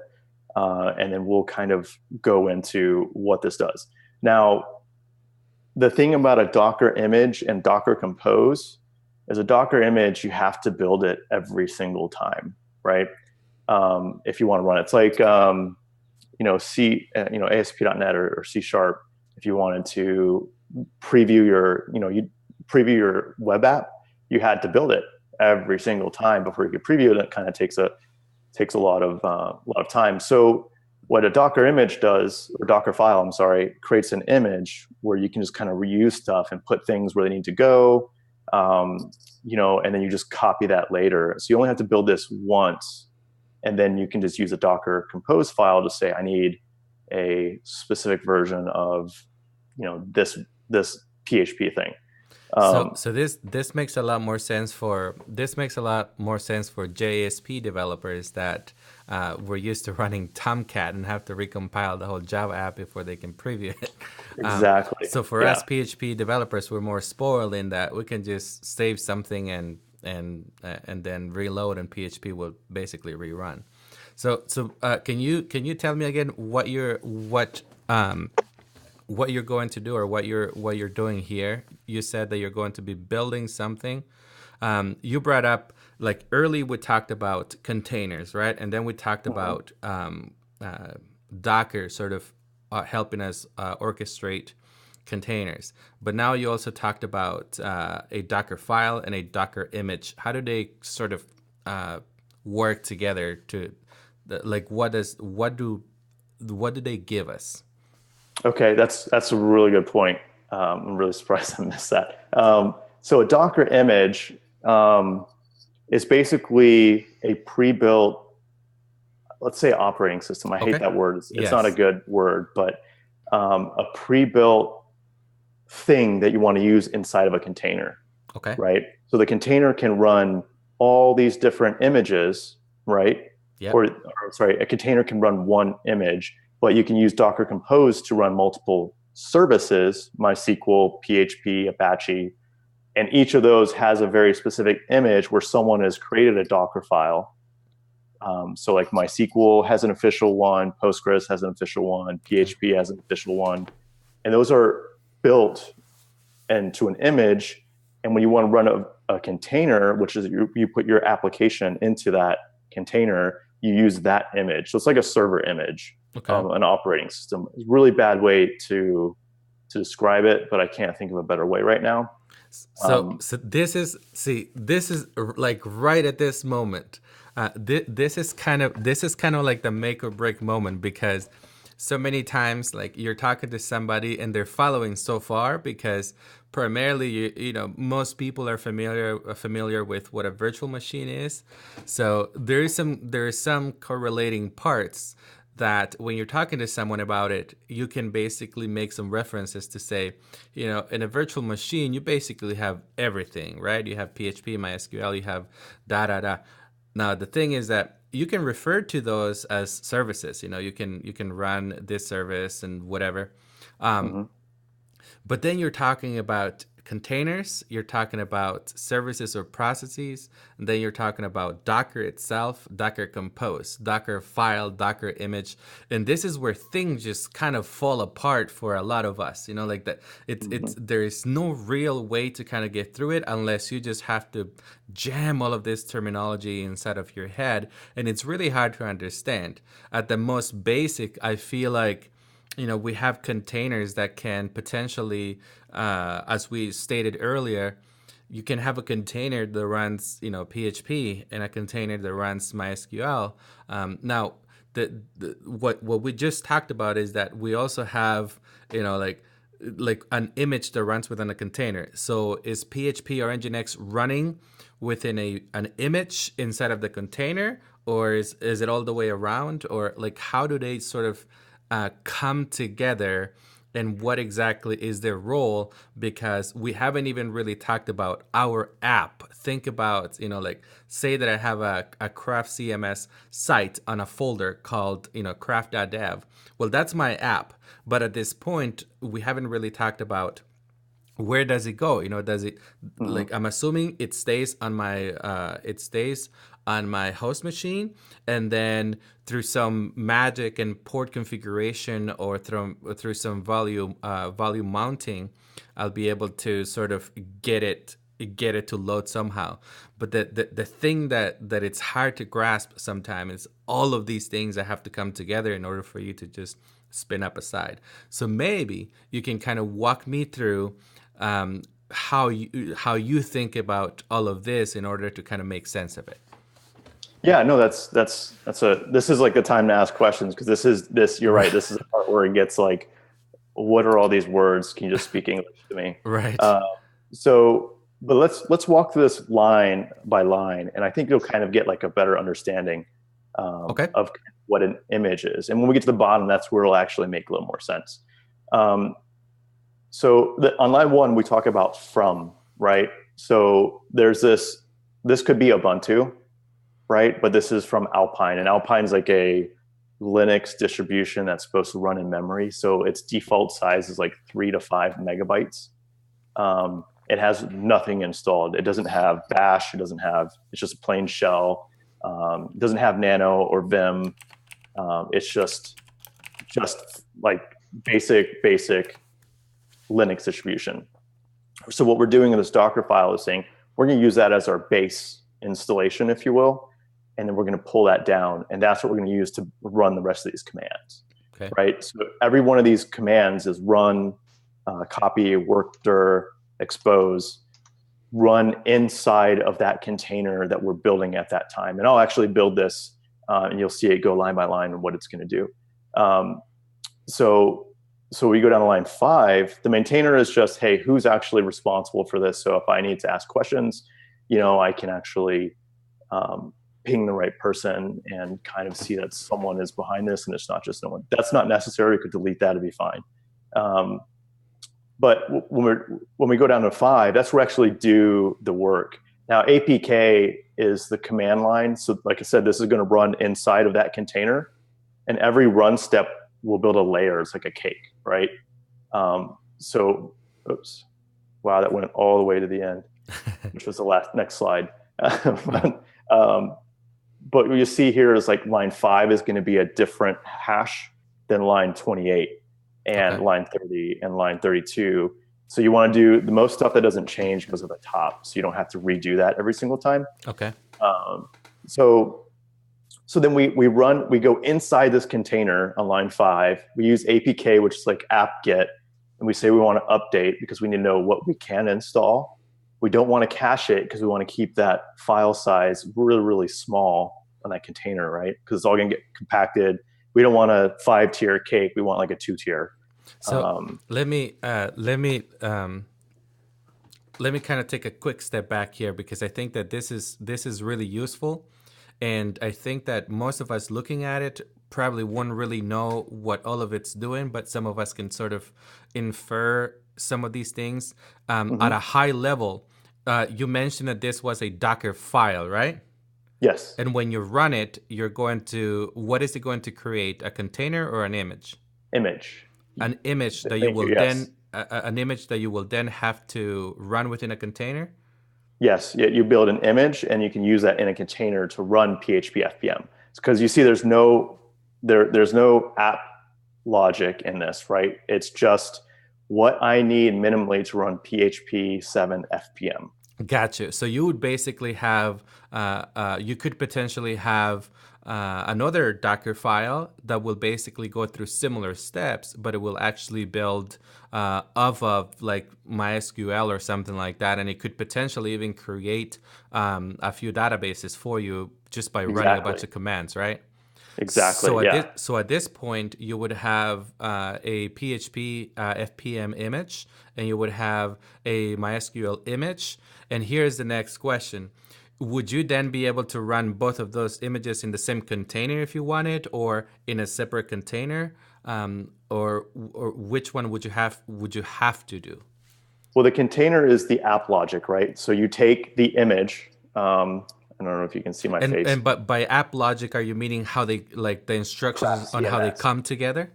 And then we'll kind of go into what this does. Now, the thing about a Docker image and Docker Compose is a Docker image, you have to build it every single time, right? If you want to run it. It's like, ASP.NET or C#. If you wanted to preview your web app, you had to build it every single time before you could preview it. It kind of takes a lot of time. So what a Docker image does, or Docker file, I'm sorry, creates an image where you can just kind of reuse stuff and put things where they need to go, and then you just copy that later. So you only have to build this once, and then you can just use a Docker Compose file to say, I need a specific version of, this PHP thing. So this makes a lot more sense for JSP developers that were used to running Tomcat and have to recompile the whole Java app before they can preview it. Exactly. So for us PHP developers, we're more spoiled in that we can just save something and then reload, and PHP will basically rerun. So can you tell me again what you're going to do, or what you're doing here? You said that you're going to be building something. You brought up, like, early we talked about containers, right? And then we talked about Docker sort of helping us orchestrate containers. But now you also talked about a Docker file and a Docker image. How do they sort of work together to, what do they give us? Okay, that's a really good point. I'm really surprised I missed that. So a Docker image is basically a pre-built, let's say, operating system. I hate that word. It's not a good word, but a pre-built thing that you want to use inside of a container. Okay. Right? So the container can run all these different images, right? Yep. Or sorry, a container can run one image, but you can use Docker Compose to run multiple services, MySQL, PHP, Apache, and each of those has a very specific image where someone has created a Docker file. So like MySQL has an official one, Postgres has an official one, PHP has an official one, and those are built into an image. And when you want to run a container, which is you put your application into that container, you use that image. So it's like a server image. Okay. An operating system. It's a really bad way to describe it, but I can't think of a better way right now. So this is like right at this moment. This is kind of like the make or break moment, because so many times, like, you're talking to somebody and they're following so far because primarily, most people are familiar with what a virtual machine is. So there is some correlating parts that when you're talking to someone about it, you can basically make some references to say, in a virtual machine, you basically have everything, right? You have PHP, MySQL, you have da. Now, the thing is that you can refer to those as services. You can run this service and whatever. But then you're talking about containers, you're talking about services or processes, and then you're talking about Docker itself, Docker Compose, Docker file, Docker image. And this is where things just kind of fall apart for a lot of us, like that. There is no real way to kind of get through it unless you just have to jam all of this terminology inside of your head. And it's really hard to understand. At the most basic, I feel like, we have containers that can potentially, as we stated earlier, you can have a container that runs, PHP and a container that runs MySQL. Now, what we just talked about is that we also have, like an image that runs within a container. So is PHP or Nginx running within an image inside of the container, or is it all the way around, or like how do they sort of come together and what exactly is their role, because we haven't even really talked about our app. Think about, like say that I have a Craft CMS site on a folder called, craft.dev. Well, that's my app. But at this point, we haven't really talked about where does it go? Does it, like, I'm assuming it stays on my host machine, and then through some magic and port configuration, or through some volume mounting, I'll be able to sort of get it to load somehow. But the thing that it's hard to grasp sometimes is all of these things that have to come together in order for you to just spin up a site. So maybe you can kind of walk me through how you think about all of this in order to kind of make sense of it. Yeah, no, this is like the time to ask questions, because you're right. This is the part where it gets like, what are all these words? Can you just speak English to me? Right. But let's walk through this line by line, and I think you'll kind of get like a better understanding of what an image is. And when we get to the bottom, that's where it'll actually make a little more sense. So on line 1, we talk about from, right? So there's this could be Ubuntu, right? But this is from Alpine, and Alpine is like a Linux distribution that's supposed to run in memory. So its default size is like 3 to 5 megabytes. It has nothing installed. It doesn't have Bash. It's just a plain shell. It doesn't have Nano or Vim. It's just like basic Linux distribution. So what we're doing in this Docker file is saying we're going to use that as our base installation, if you will, and then we're going to pull that down, and that's what we're going to use to run the rest of these commands. Okay. Right? So every one of these commands is run, copy, workdir, expose, run inside of that container that we're building at that time. And I'll actually build this, and you'll see it go line by line and what it's going to do. So we go down to line 5. The maintainer is just, hey, who's actually responsible for this? So if I need to ask questions, I can actually ping the right person and kind of see that someone is behind this, and it's not just no one. That's not necessary. We could delete that, it'd be fine. But when we go down to 5, that's where we actually do the work. Now, APK is the command line. So like I said, this is going to run inside of that container, and every run step will build a layer. It's like a cake, right? Oops. Wow, that went all the way to the end, which was the next slide. But what you see here is like line 5 is going to be a different hash than line 28 and line 30 and line 32. So you want to do the most stuff that doesn't change because of the top. So you don't have to redo that every single time. Okay. So then we go inside this container on line 5. We use APK, which is like apt-get, and we say we want to update because we need to know what we can install. We don't want to cache it because we want to keep that file size really, really small on that container, right? Because it's all going to get compacted. We don't want a 5-tier cake. We want like a 2-tier. So let me kind of take a quick step back here, because I think that this is really useful. And I think that most of us looking at it probably won't really know what all of it's doing, but some of us can sort of infer some of these things at a high level. You mentioned that this was a Docker file, right? Yes. And when you run it, what is it going to create? A container or an image? Image. An image that you will an image that you will then have to run within a container? Yes, you build an image and you can use that in a container to run PHP FPM. Because you see, there's no app logic in this, right? It's just what I need minimally to run PHP 7 FPM. Gotcha. So you would basically have, you could potentially have another Docker file that will basically go through similar steps, but it will actually build off of like MySQL or something like that. And it could potentially even create a few databases for you just by running a bunch of commands, right? Exactly. So at this point, you would have a PHP FPM image, and you would have a MySQL image. And here's the next question. would you then be able to run both of those images in the same container if you wanted, or in a separate container, or which one would you have to do? Well, the container is the app logic, right? So you take the image. I don't know if you can see my face. And but by app logic, are you meaning how they, like, the instructions on how they come together?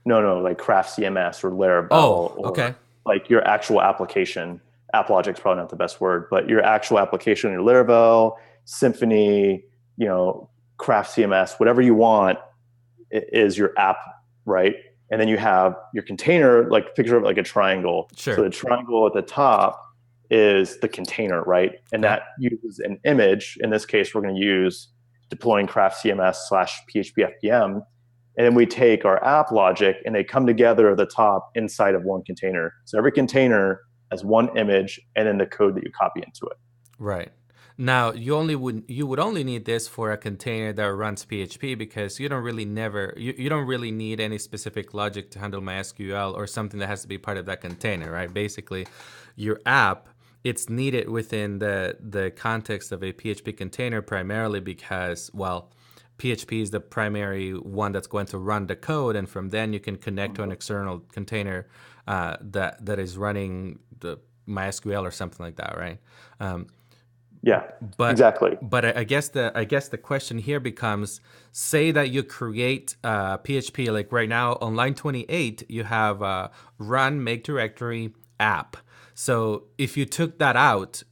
No, like Craft CMS or Laravel. Oh, okay. Or like your actual application. App logic's probably not the best word, but your actual application, your Laravel, Symfony, Craft CMS, whatever you want is your app, right? And then you have your container, like picture of like a triangle. Sure. So the triangle at the top is the container, right? And that uses an image. In this case, we're going to use deploying Craft CMS / PHP FPM. And then we take our app logic and they come together at the top inside of one container. So every container has one image and then the code that you copy into it. Right. Now, you would only need this for a container that runs PHP, because you don't really need any specific logic to handle MySQL or something that has to be part of that container, right? Basically, your app, it's needed within the context of a PHP container, primarily because, well, PHP is the primary one that's going to run the code, and from then you can connect to an external container that is running the MySQL or something like that, right? Yeah, exactly. But I guess the question here becomes: say that you create PHP, like right now on line 28, you have run make directory app. So if you took that out,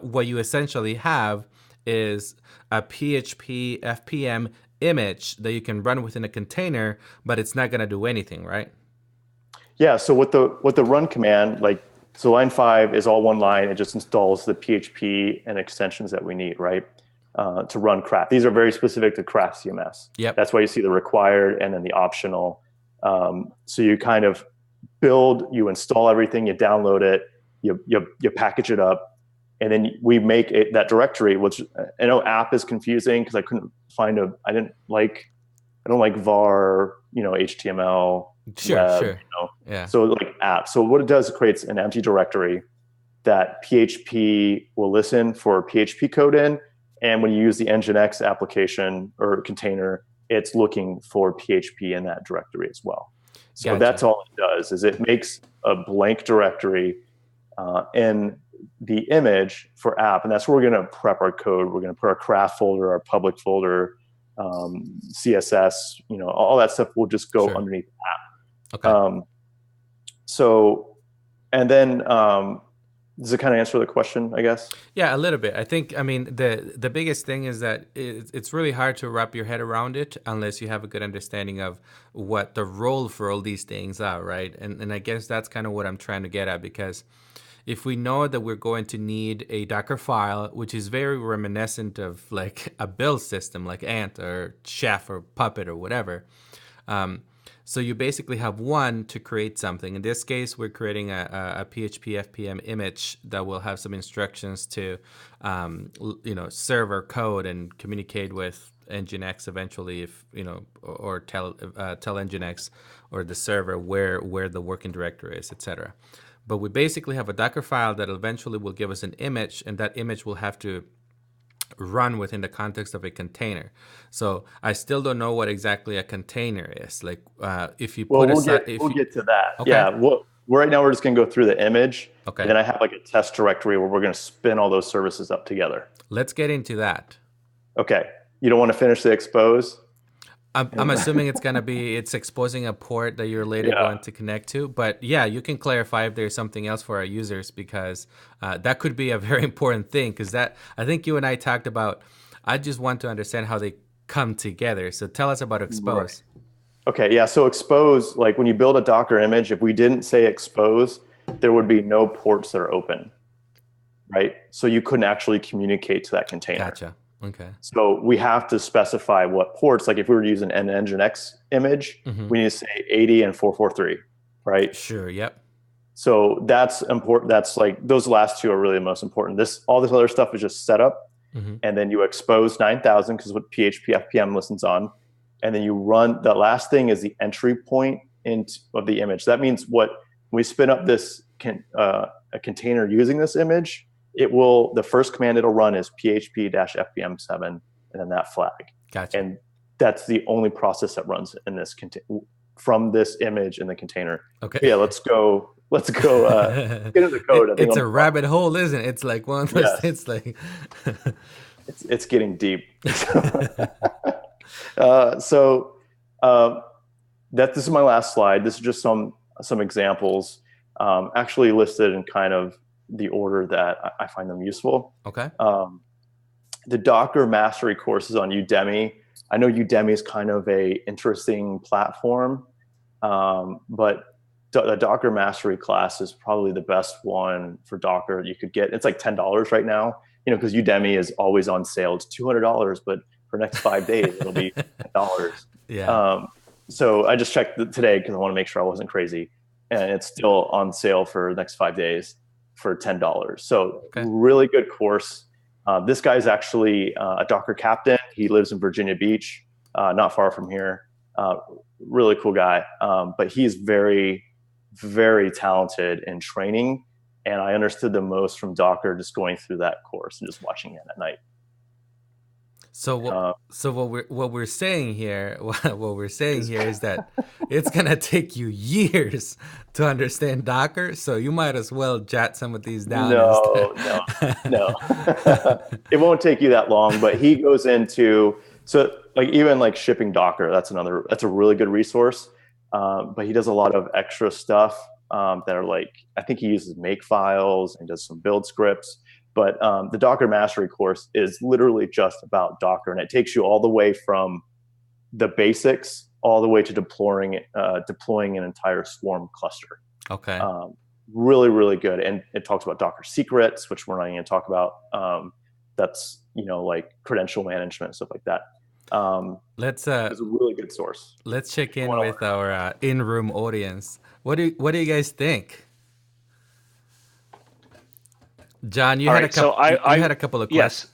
what you essentially have is a PHP FPM image that you can run within a container, but it's not going to do anything, right? Yeah. So what the run command, so line 5 is all one line. It just installs the PHP and extensions that we need, right, to run Craft. These are very specific to Craft CMS. Yep. That's why you see the required and then the optional. So you kind of build, you install everything, you download it, you package it up, and then we make that directory. Which I know app is confusing because I couldn't find I don't like var, HTML. Sure, web, sure. Yeah. So like app. So what it does, it creates an empty directory that PHP will listen for PHP code in. And when you use the Nginx application or container, it's looking for PHP in that directory as well. So Gotcha. That's all it does, is it makes a blank directory in the image for app. And that's where we're going to prep our code. We're going to put our craft folder, our public folder, CSS, all that stuff will just go underneath the app. Okay. And then does it kind of answer the question, I guess? Yeah, a little bit. I mean, the biggest thing is that it's really hard to wrap your head around it unless you have a good understanding of what the role for all these things are, right? And I guess that's kind of what I'm trying to get at, because if we know that we're going to need a Docker file, which is very reminiscent of like a build system like Ant or Chef or Puppet or whatever, so you basically have one to create something. In this case, we're creating a PHP FPM image that will have some instructions to, server code and communicate with Nginx eventually, or tell Nginx or the server where the working directory is, etc. But we basically have a Docker file that eventually will give us an image, and that image will have to run within the context of a container. So I still don't know what exactly a container is. Like if you put we'll get to that. Okay. Yeah. Right now we're just going to go through the image. Okay. And then I have like a test directory where we're going to spin all those services up together. Let's get into that. Okay. You don't want to finish the expose? I'm assuming it's exposing a port that you're later going to connect to. But yeah, you can clarify if there's something else for our users, because that could be a very important thing. Because I think you and I talked about, I just want to understand how they come together. So tell us about expose. Right. Okay, yeah. So expose, like when you build a Docker image, if we didn't say expose, there would be no ports that are open, right? So you couldn't actually communicate to that container. Gotcha. Okay. So we have to specify what ports. Like if we were using an Nginx image, we need to say 80 and 443, right? Sure. Yep. So that's important. That's like those last two are really the most important. All this other stuff is just setup, and then you expose 9000 because what PHP FPM listens on, and then you run. The last thing is the entry point of the image. That means when we spin up this a container using this image, The first command it'll run is php-fpm7 and then that flag. Gotcha. And that's the only process that runs in this from this image in the container. Okay. Yeah, let's go get into the code. It's a rabbit hole, isn't it? It's like one of those. Yes. It's like it's getting deep. This is my last slide. This is just some examples, actually listed in kind of the order that I find them useful. Okay. The Docker mastery courses on Udemy. I know Udemy is kind of a interesting platform, but the Docker mastery class is probably the best one for Docker you could get. It's like $10 right now, because Udemy is always on sale. It's $200, but for the next 5 days, it'll be $10. Yeah. So I just checked today because I want to make sure I wasn't crazy. And it's still on sale for the next 5 days for $10. So really good course. This guy's actually a Docker captain. He lives in Virginia Beach, not far from here. Really cool guy. But he's very, very talented in training. And I understood the most from Docker just going through that course and just watching it at night. So what we're saying here is that it's gonna take you years to understand Docker. So you might as well jot some of these down. No. It won't take you that long. But he goes into even shipping Docker. That's a really good resource. But he does a lot of extra stuff that are I think he uses make files and does some build scripts. But the Docker Mastery course is literally just about Docker, and it takes you all the way from the basics all the way to deploying an entire Swarm cluster. Okay. Really, really good. And it talks about Docker secrets, which we're not going to talk about. That's credential management, stuff like that. It's a really good source. Let's check in with our in-room audience. What do you guys think? John, you had a couple of questions. Yes.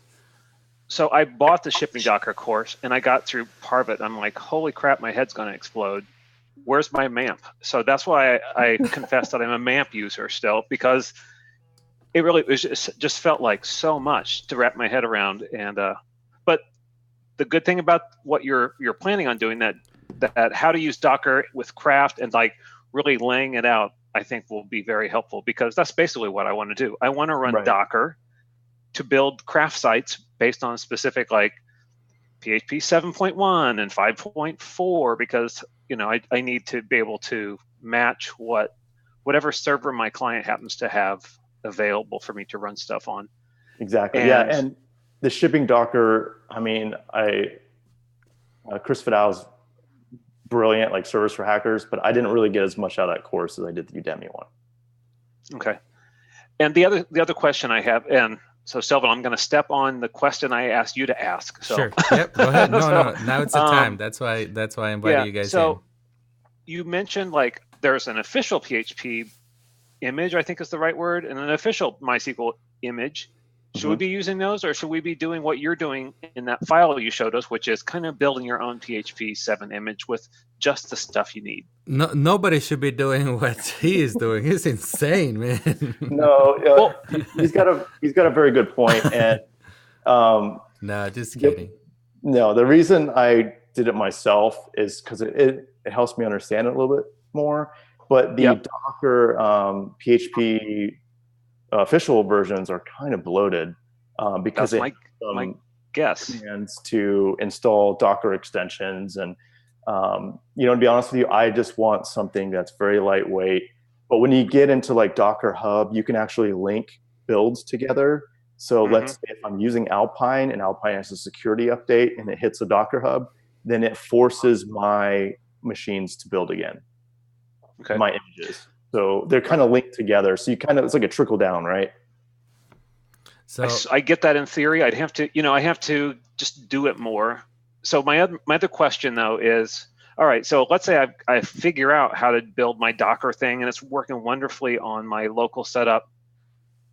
So I bought the Shipping Docker course, and I got through part of it. I'm like, holy crap, my head's going to explode. Where's my MAMP? So that's why I confess that I'm a MAMP user still, because it really just felt like so much to wrap my head around. And but the good thing about what you're planning on doing, that how to use Docker with Craft and really laying it out, I think will be very helpful, because that's basically what I want to do. I want to run Docker to build Craft sites based on specific PHP 7.1 and 5.4, because I need to be able to match whatever server my client happens to have available for me to run stuff on. Exactly. And the Shipping Docker, Chris Fidal's brilliant, servers for hackers, but I didn't really get as much out of that course as I did the Udemy one. Okay. And the other question I have, and so Selvin, I'm going to step on the question I asked you to ask. So. Sure. Yep. Go ahead. No. Now it's the time. That's why I invited you guys in. So you mentioned there's an official PHP image, I think is the right word, and an official MySQL image. Should we be using those, or should we be doing what you're doing in that file you showed us, which is kind of building your own PHP 7 image with just the stuff you need? No, nobody should be doing what he is doing. He's insane, man. No, he's got a very good point, and no, just kidding. No, the reason I did it myself is because it helps me understand it a little bit more. But the Docker PHP official versions are kind of bloated because that's my guess. Commands to install Docker extensions, and to be honest with you, I just want something that's very lightweight. But when you get into Docker Hub, you can actually link builds together. So let's say if I'm using Alpine and Alpine has a security update and it hits the Docker Hub, then it forces my machines to build again. Okay. My images. So they're kind of linked together. So it's like a trickle down, right? So I get that in theory. I have to just do it more. So my other question though is, all right, so let's say I figure out how to build my Docker thing and it's working wonderfully on my local setup.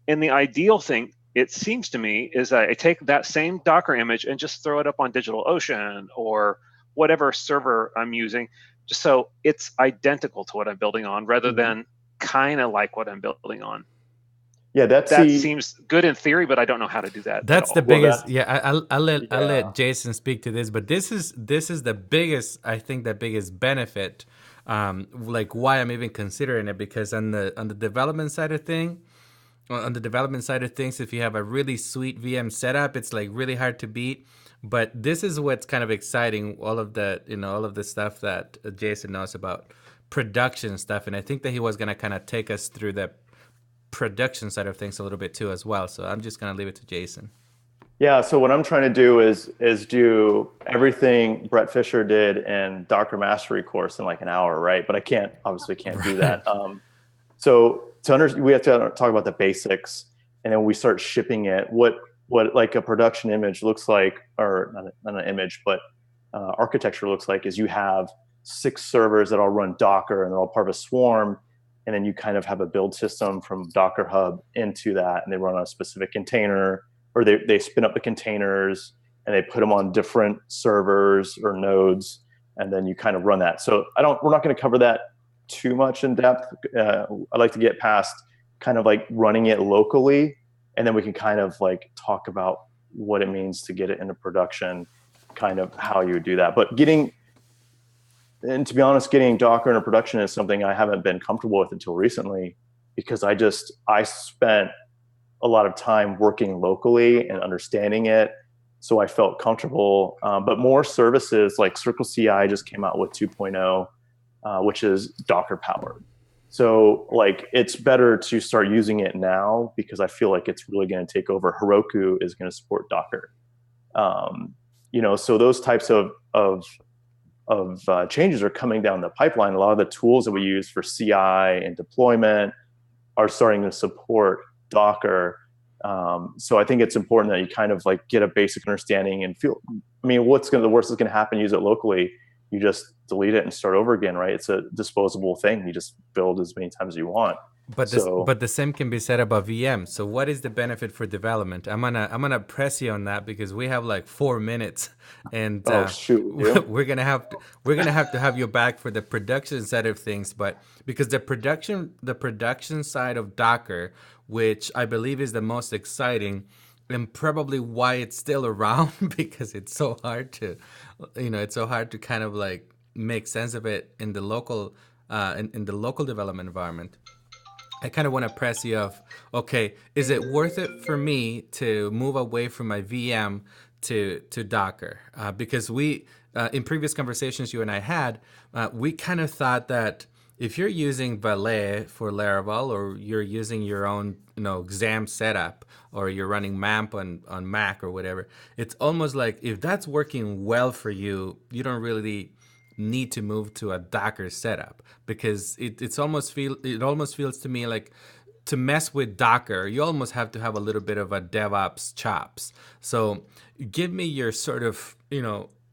And the ideal thing, it seems to me, is that I take that same Docker image and just throw it up on DigitalOcean or whatever server I'm using, just so it's identical to what I'm building on rather than kind of like what I'm building on. Yeah, that's That the seems good in theory, but I don't know how to do that. That's at the all. biggest. Yeah, I'll Yeah. let Jason speak to this, but this is the biggest. I think the biggest benefit, like why I'm even considering it, because on the development side of thing, on the development side of things, if you have a really sweet VM setup, it's like really hard to beat. But this is what's kind of exciting. All of the all of the stuff that Jason knows about production stuff, and I think that he was gonna kind of take us through the production side of things a little bit too as well. So I'm just gonna leave it to Jason. Yeah, so what I'm trying to do is do everything Brett Fisher did in Docker Mastery course in like an hour, right? But I obviously can't do that. So we have to talk about the basics, and then we start shipping it. What like a production image looks like, or not an image, but architecture looks like, is you have 6 servers that all run Docker, and they're all part of a swarm, and then you kind of have a build system from Docker Hub into that, and they run on a specific container, or they spin up the containers and they put them on different servers or nodes, and then you kind of run that. So we're not going to cover that too much in depth. I'd like to get past kind of like running it locally, and then we can kind of like talk about what it means to get it into production, kind of how you would do that. But and to be honest, getting Docker into production is something I haven't been comfortable with until recently, because I spent a lot of time working locally and understanding it, so I felt comfortable. But more services like Circle CI just came out with 2.0, which is Docker powered. So like it's better to start using it now, because I feel like it's really going to take over. Heroku is going to support Docker. So those types of changes are coming down the pipeline. A lot of the tools that we use for CI and deployment are starting to support Docker. So I think it's important that you kind of like get a basic understanding and feel, the worst that's going to happen, use it locally. You just delete it and start over again, right? It's a disposable thing. You just build as many times as you want. But the same can be said about VM. So what is the benefit for development? I'm gonna press you on that, because we have like 4 minutes, and we're gonna have to have you back for the production side of things. But because the production side of Docker, which I believe is the most exciting, and probably why it's still around, because it's so hard to kind of like make sense of it in the local in the local development environment. I kind of want to press you off. Okay, is it worth it for me to move away from my VM to Docker? Because we, in previous conversations you and I had, we kind of thought that if you're using Valet for Laravel, or you're using your own XAMPP setup, or you're running MAMP on Mac or whatever, it's almost like if that's working well for you, you don't really need to move to a Docker setup, because it almost feels to me like to mess with Docker, you almost have to have a little bit of a DevOps chops. So give me your sort of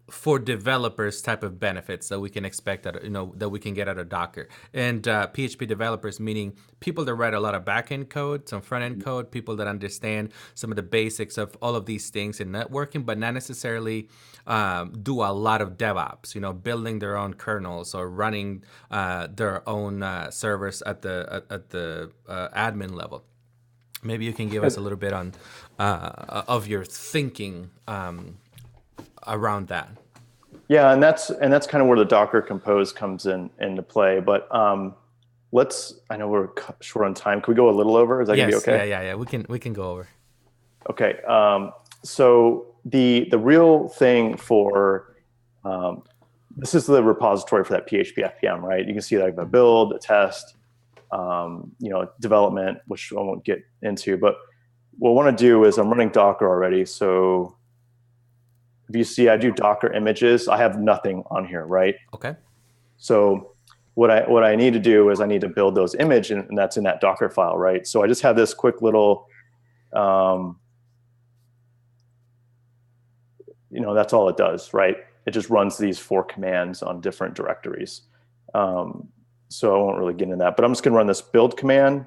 for developers type of benefits that we can expect that we can get out of Docker. And PHP developers, meaning people that write a lot of backend code, some front end code, people that understand some of the basics of all of these things in networking, but not necessarily do a lot of DevOps, building their own kernels or running their own servers at the admin level. Maybe you can give us a little bit on of your thinking around that. Yeah, and that's kind of where the Docker Compose comes into play. But I know we're short on time. Can we go a little over? Is that gonna be okay? Yeah. We can go over. Okay. So the real thing for this is the repository for that PHP FPM, right? You can see like the build, the test, development, which I won't get into. But what I want to do is I'm running Docker already, so if you see, I do Docker images. I have nothing on here, right? Okay. So what I need to do is I need to build those images, and that's in that Docker file, right? So I just have this quick little, that's all it does, right? It just runs these 4 commands on different directories. So I won't really get into that, but I'm just going to run this build command,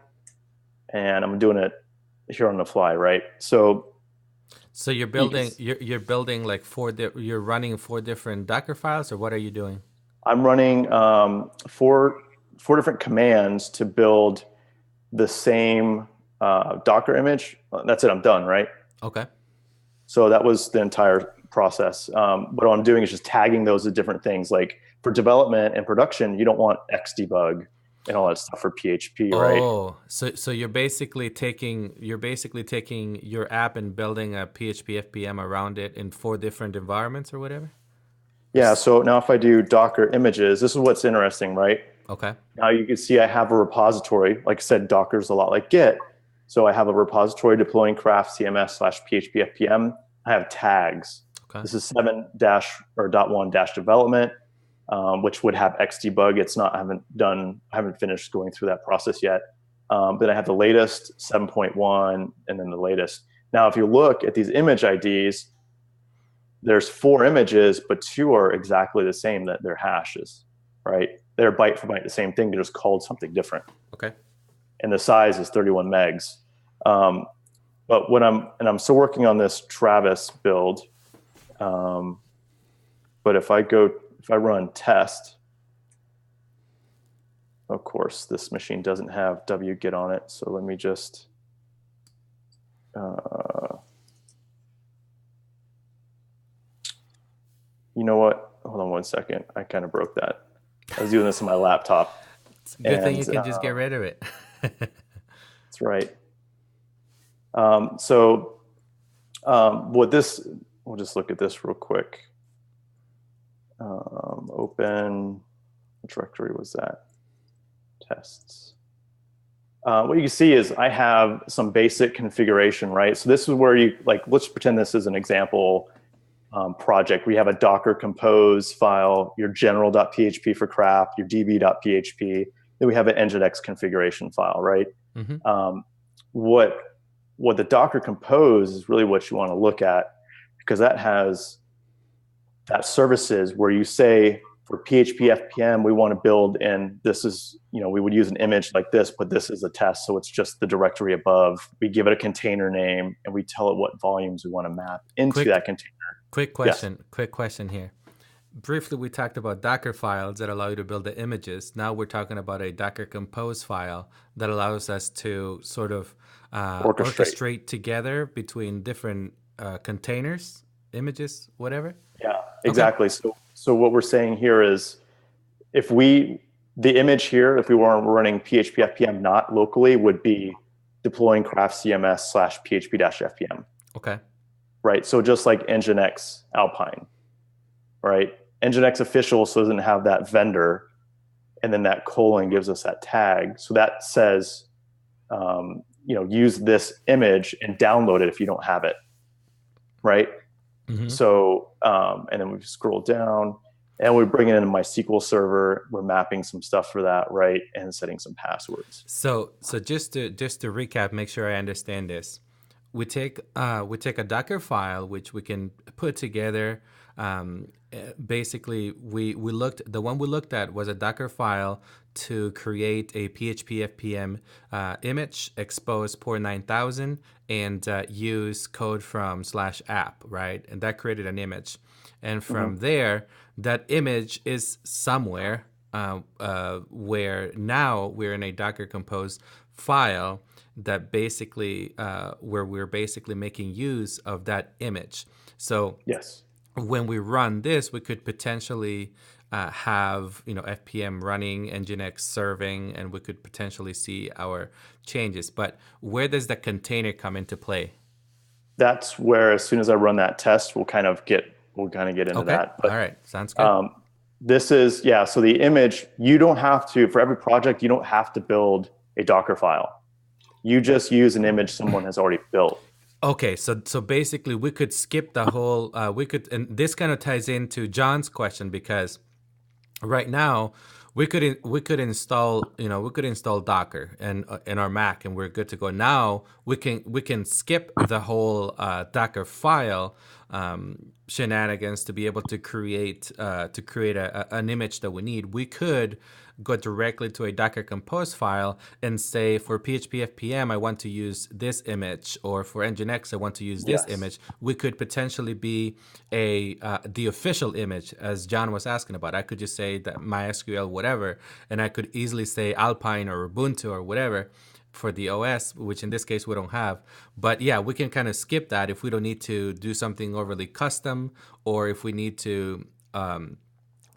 and I'm doing it here on the fly, right? So you're building you're building like you're running 4 different Docker files, or what are you doing? I'm running 4 different commands to build the same Docker image. That's it. I'm done, right? Okay. So that was the entire process. What I'm doing is just tagging those as different things. Like for development and production, you don't want Xdebug and all that stuff for PHP, right? Oh, so you're basically taking your app and building a PHP FPM around it in 4 different environments or whatever? Yeah. So now if I do Docker images, this is what's interesting, right? Okay. Now you can see I have a repository. Like I said, Docker's a lot like Git. So I have a repository deploying craft CMS / PHP FPM. I have tags. Okay. This is 7 dash or .1 dash development, which would have Xdebug. It's not, I haven't finished going through that process yet. Then I have the latest 7.1 and then the latest. Now, if you look at these image IDs, there's 4 images, but 2 are exactly the same, that they're hashes, right? They're byte for byte the same thing. They're just called something different. Okay. And the size is 31 megs. But I'm still working on this Travis build. But if I run test, of course, this machine doesn't have wget on it. So let me just, you know what? Hold on one second. I kind of broke that. I was doing this on my laptop. It's a good thing you can just get rid of it. That's right. We'll just look at this real quick. Open, what directory was that? Tests. What you can see is I have some basic configuration, right? So this is where let's pretend this is an example project. We have a Docker compose file, your general.php for craft, your db.php. Then we have an nginx configuration file, right? Mm-hmm. What the Docker compose is really what you want to look at, because that has that services where you say for PHP FPM, we want to build, and this is, we would use an image like this, but this is a test. So it's just the directory above. We give it a container name and we tell it what volumes we want to map into that container. Quick question here. Briefly, we talked about Docker files that allow you to build the images. Now we're talking about a Docker compose file that allows us to sort of orchestrate together between different containers, images, whatever. Yeah, exactly. Okay. So what we're saying here is, the image here, if we weren't running PHP FPM not locally, would be deploying craft CMS / PHP-FPM. Okay. Right. So just like nginx Alpine, right? nginx official, so it doesn't have that vendor, and then that colon gives us that tag. So that says, use this image and download it if you don't have it, right? Mm-hmm. So, and then we scroll down and we bring it into my SQL server. We're mapping some stuff for that, right? And setting some passwords. So just to recap, make sure I understand this. We take a Docker file, which we can put together. Basically, the one we looked at was a Docker file to create a PHP FPM image, expose port 9000, and use code from /app, right? And that created an image. And from there, that image is somewhere where now we're in a Docker compose file that basically where we're basically making use of that image. So yes, when we run this, we could potentially have FPM running, nginx serving, and we could potentially see our changes. But where does the container come into play? That's where, as soon as I run that test, we'll kind of get into that. But, all right, sounds good. This is so the image, you don't have to, for every project, you don't have to build a Docker file. You just use an image someone has already built. Okay, so basically we could skip the whole. And this kind of ties into John's question, because right now we could install Docker in our Mac and we're good to go. Now we can skip the whole Docker file shenanigans to be able to create an image that we need. We could go directly to a Docker compose file and say, for PHP FPM, I want to use this image, or for nginx, I want to use this image. We could potentially be the official image, as John was asking about. I could just say that MySQL, whatever, and I could easily say Alpine or Ubuntu or whatever. for the OS, which in this case we don't have. But yeah, we can kind of skip that if we don't need to do something overly custom, or if we need to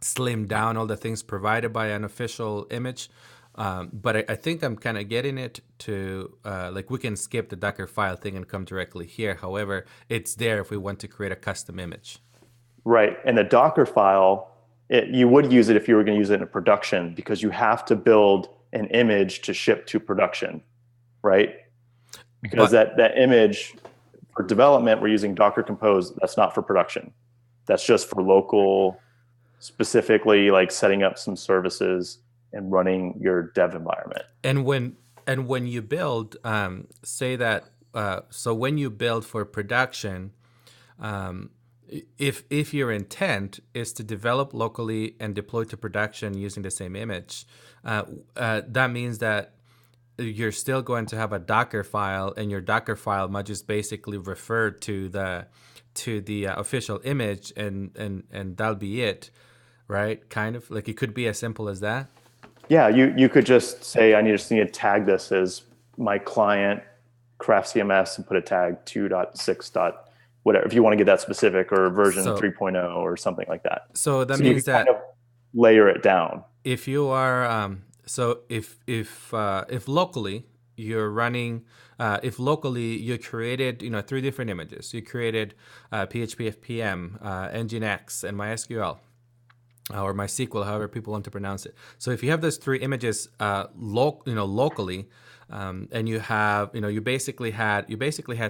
slim down all the things provided by an official image. But I think I'm kind of getting it to like we can skip the Docker file thing and come directly here. However, it's there if we want to create a custom image. Right. And the Docker file, you would use it if you were going to use it in production, because you have to build an image to ship to production, right? Because that image for development, we're using Docker Compose. That's not for production. That's just for local, specifically like setting up some services and running your dev environment. And when you build, say that, so when you build for production, if your intent is to develop locally and deploy to production using the same image, that means that you're still going to have a Docker file, and your Docker file might just basically refer to the official image, and that'll be it, right? Kind of like it could be as simple as that. Yeah, you could just say, I just need to tag this as my client craft CMS and put a tag 2.6. Whatever, if you want to get that specific, or version 3.0 or something like that. So that means that kind of layer it down. If you are if locally you're running, if locally you created 3 different images, you created PHP FPM, Nginx, and MySQL, or MySQL, however people want to pronounce it. So if you have those 3 images locally, and you have you basically had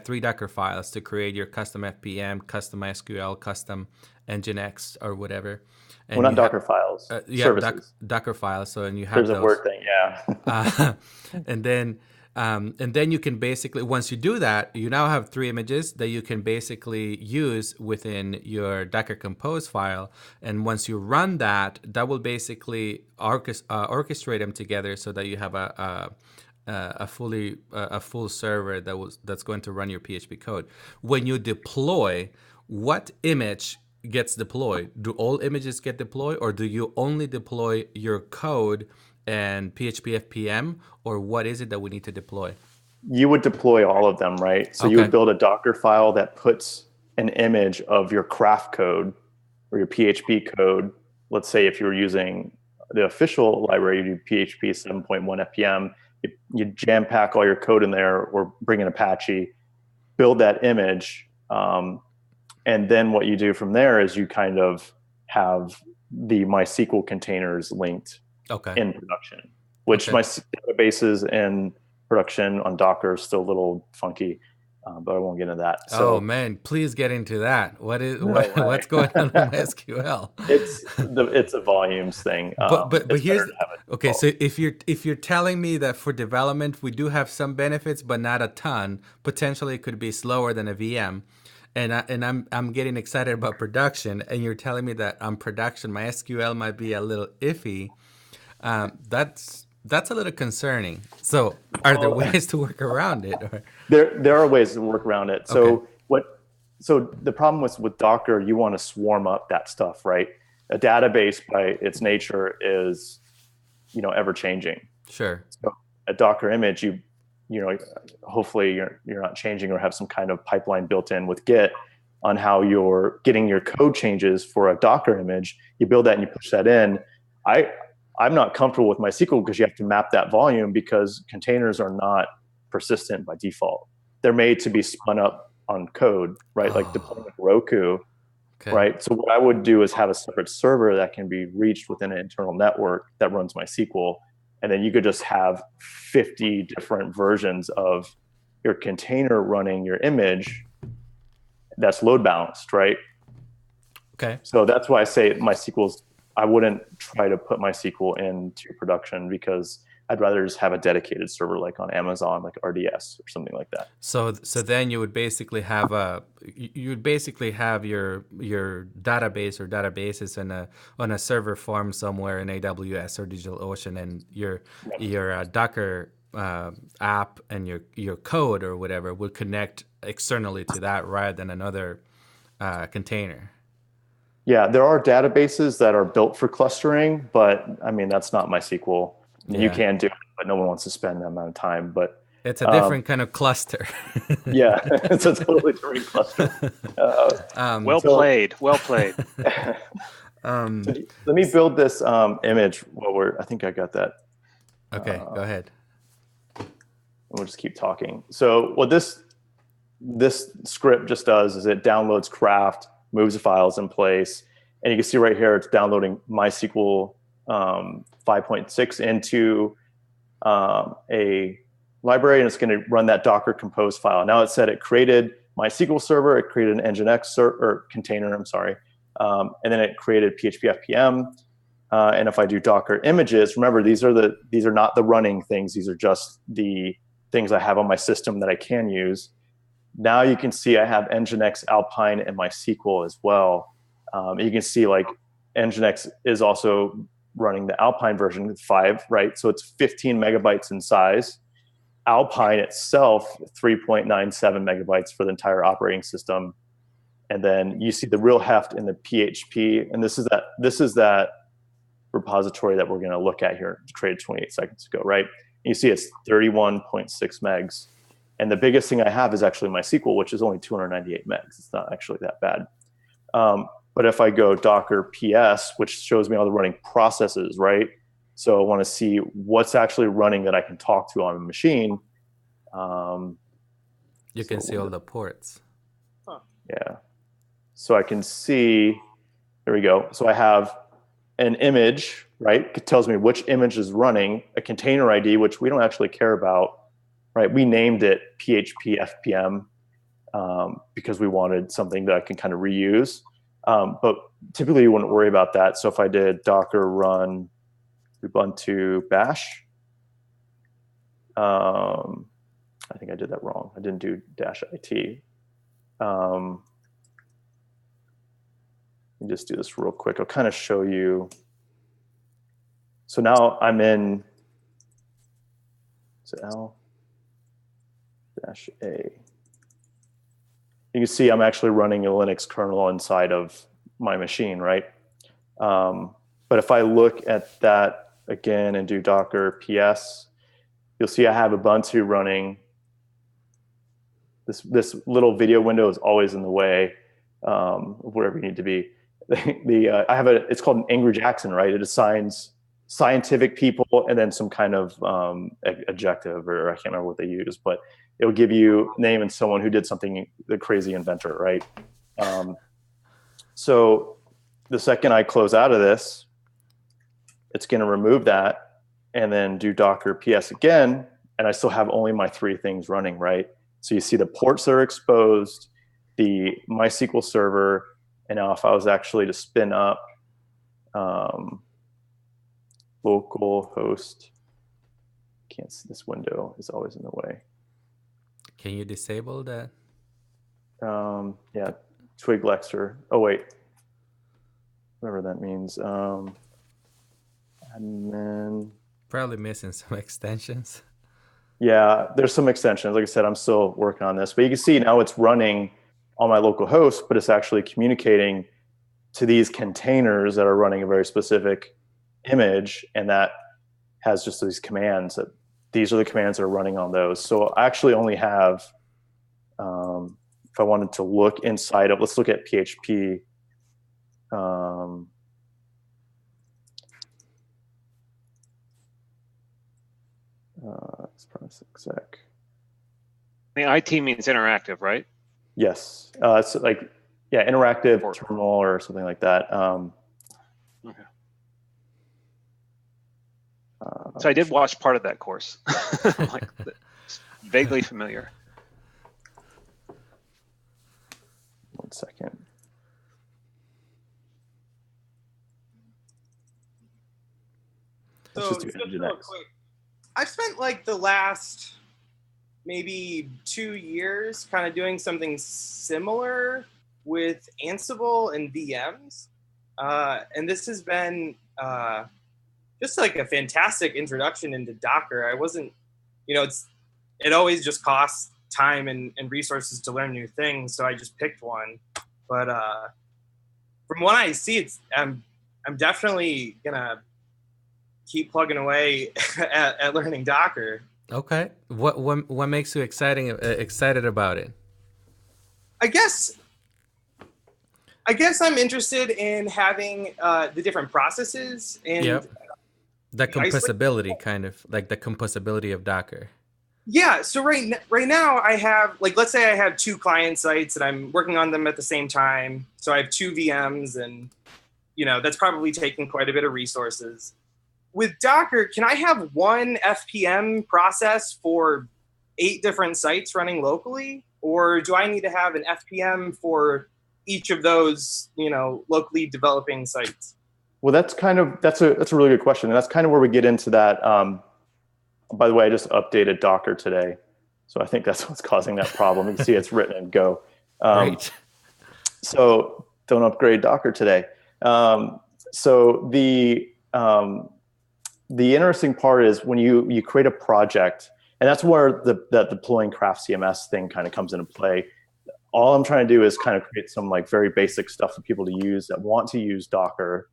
3 Docker files to create your custom FPM, custom MySQL, custom Nginx, or whatever. And well, not Docker files, services. Docker files. So, and you have there's those. A word thing, yeah. And then you can basically, once you do that, you now have 3 images that you can basically use within your Docker Compose file. And once you run that will basically orchestrate them together so that you have a full server that's going to run your PHP code. When you deploy, what image gets deployed? Do all images get deployed, or do you only deploy your code and PHP FPM, or what is it that we need to deploy? You would deploy all of them, right? So you would build a Docker file that puts an image of your craft code or your PHP code. Let's say if you were using the official library, you do PHP 7.1 FPM, you jam pack all your code in there, or bring in Apache, build that image. And then what you do from there is you kind of have the MySQL containers linked in production, which my databases in production on Docker is still a little funky, but I won't get into that. So, oh man, please get into that. What's going on with MySQL? It's a volumes thing. But here's okay. So if you're telling me that for development we do have some benefits but not a ton, potentially it could be slower than a VM. And I'm getting excited about production, and you're telling me that on production MySQL might be a little iffy. That's a little concerning. So, are there ways to work around it? Or? There are ways to work around it. So So the problem with Docker, you want to swarm up that stuff, right? A database by its nature is, ever changing. Sure. So a Docker image, hopefully you're not changing or have some kind of pipeline built in with Git on how you're getting your code changes for a Docker image. You build that and you push that in. I'm not comfortable with MySQL because you have to map that volume, because containers are not persistent by default. They're made to be spun up on code, right? Like deploying with Roku, right? So what I would do is have a separate server that can be reached within an internal network that runs MySQL. And then you could just have 50 different versions of your container running your image that's load balanced, right? Okay. So that's why I say MySQL's, I wouldn't try to put MySQL into production, because I'd rather just have a dedicated server like on Amazon, like RDS or something like that. So then you would basically have your database or databases on a server farm somewhere in AWS or DigitalOcean, and your Docker app and your code or whatever would connect externally to that rather than another container. Yeah, there are databases that are built for clustering, but I mean, that's not MySQL. You can do it, but no one wants to spend that amount of time. But it's a different kind of cluster. Yeah, it's a totally different cluster. Well played. So let me build this image. I think I got that. Okay, go ahead. We'll just keep talking. So what this script just does is it downloads Craft, moves the files in place, and you can see right here it's downloading MySQL 5.6 into a library, and it's going to run that Docker Compose file. Now it said it created MySQL server, it created an Nginx container, and then it created PHP FPM. And if I do Docker images, remember these are not the running things; these are just the things I have on my system that I can use. Now you can see I have Nginx, Alpine, and MySQL as well. You can see like Nginx is also running the Alpine version 5, right? So it's 15 megabytes in size. Alpine itself, 3.97 megabytes for the entire operating system. And then you see the real heft in the PHP, and this is that repository that we're going to look at here, created 28 seconds ago, right? And you see it's 31.6 megs. And the biggest thing I have is actually MySQL, which is only 298 megs. It's not actually that bad. But if I go Docker PS, which shows me all the running processes, right? So I want to see what's actually running that I can talk to on a machine. You can see all the ports. Yeah. So I can see, there we go. So I have an image, right? It tells me which image is running, a container ID, which we don't actually care about, right? We named it PHP FPM because we wanted something that I can kind of reuse. But typically you wouldn't worry about that. So if I did Docker run Ubuntu bash, I think I did that wrong. I didn't do -it. Let me just do this real quick. I'll kind of show you. So now I'm in L-A. You can see I'm actually running a Linux kernel inside of my machine, right? But if I look at that again and do Docker PS, you'll see I have Ubuntu running. This little video window is always in the way of wherever you need to be. I have it's called an Angry Jackson, right? It assigns scientific people and then some kind of adjective, or I can't remember what they use, but it will give you name and someone who did something, the crazy inventor, right? So the second I close out of this, it's going to remove that and then do Docker PS again, and I still have only my 3 things running, right? So you see the ports that are exposed, the MySQL server, and now if I was actually to spin up local host, can't see, this window is always in the way. Can you disable that? Yeah, twig lexer. Oh wait, whatever that means. Admin. Probably missing some extensions. Yeah, there's some extensions. Like I said, I'm still working on this, but you can see now it's running on my local host, but it's actually communicating to these containers that are running a very specific image, and that has just these commands that these are the commands that are running on those. So I actually only have, if I wanted to look inside of, let's look at PHP. Exec. The IT means interactive, right? Yes. It's like, yeah, interactive Or terminal or something like that. Okay. So I did watch part of that course. I'm like, vaguely familiar. 1 second. So just real quick, I've spent like the last maybe 2 years kind of doing something similar with Ansible and VMs. And this has been just like a fantastic introduction into Docker. I wasn't, it always just costs time and resources to learn new things. So I just picked one. But from what I see, I'm definitely gonna keep plugging away at learning Docker. Okay. What makes you excited about it? I guess I'm interested in having the different processes and Yep. The composability, kind of like the composability of Docker. Yeah, so right now I have, like, let's say I have 2 client sites and I'm working on them at the same time. So I have 2 VMs, and that's probably taking quite a bit of resources. With Docker, can I have one FPM process for 8 different sites running locally, or do I need to have an FPM for each of those, locally developing sites? Well, that's a really good question, and that's kind of where we get into that. By the way, I just updated Docker today, so I think that's what's causing that problem. You can see it's written in Go. Great. So don't upgrade Docker today. So the interesting part is when you create a project, and that's where the deploying Craft CMS thing kind of comes into play. All I'm trying to do is kind of create some like very basic stuff for people to use that want to use Docker,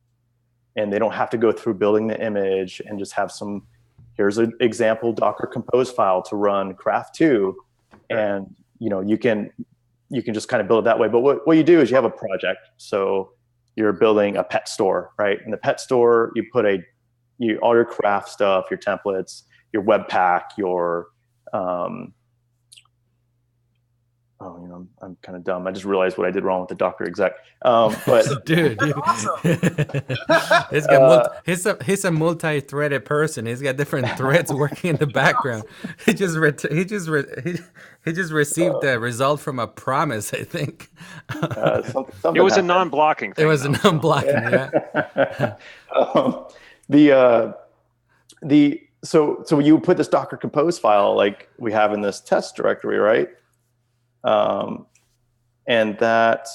and they don't have to go through building the image and just have some. Here's an example Docker compose file to run Craft 2, and you can just kind of build it that way. But what you do is you have a project. So you're building a pet store, right? In the pet store, you put all your craft stuff, your templates, your Webpack, your I'm kind of dumb. I just realized what I did wrong with the Docker exec. But dude, he's a multi-threaded person. He's got different threads working in the background. He just received the result from a promise, I think. It was a non-blocking thing. It was a non-blocking, yeah. So you put this Docker compose file like we have in this test directory, right? And that,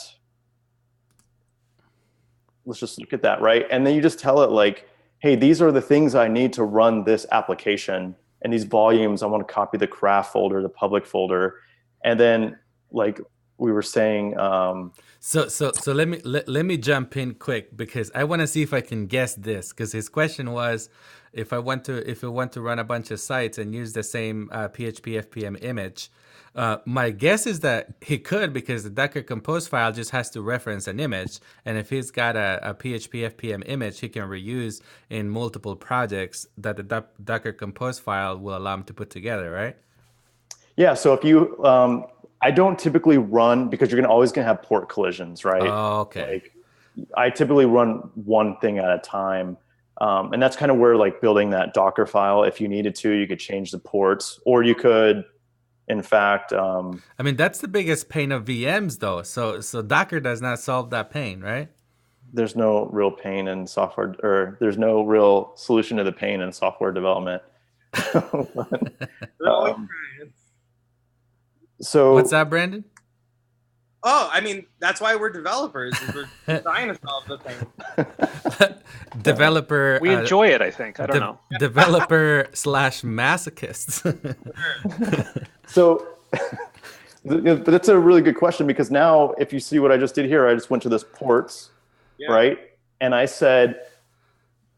let's just look at that, right? And then you just tell it like, hey, these are the things I need to run this application, and these volumes, I want to copy the craft folder, the public folder. And then like we were saying, So let me jump in quick, because I want to see if I can guess this, because his question was, if I want to run a bunch of sites and use the same PHP FPM image, my guess is that he could, because the Docker compose file just has to reference an image, and if he's got a PHP FPM image, he can reuse in multiple projects that the Docker compose file will allow him to put together, right? Yeah. So if you, I don't typically run, because you're always gonna have port collisions, right? Oh, okay. Like, I typically run one thing at a time. And that's kind of where like building that Docker file, if you needed to, you could change the ports, or you could, in fact, I mean, that's the biggest pain of VMs though. So Docker does not solve that pain, right? There's no real pain in software, or there's no real solution to the pain in software development. So what's that, Brandon? Oh, I mean, that's why we're developers. We're trying to solve the pain. Developer. We enjoy it, I think. I don't know. Developer / masochists. So, but that's a really good question, because now if you see what I just did here, I just went to this ports, right? And I said,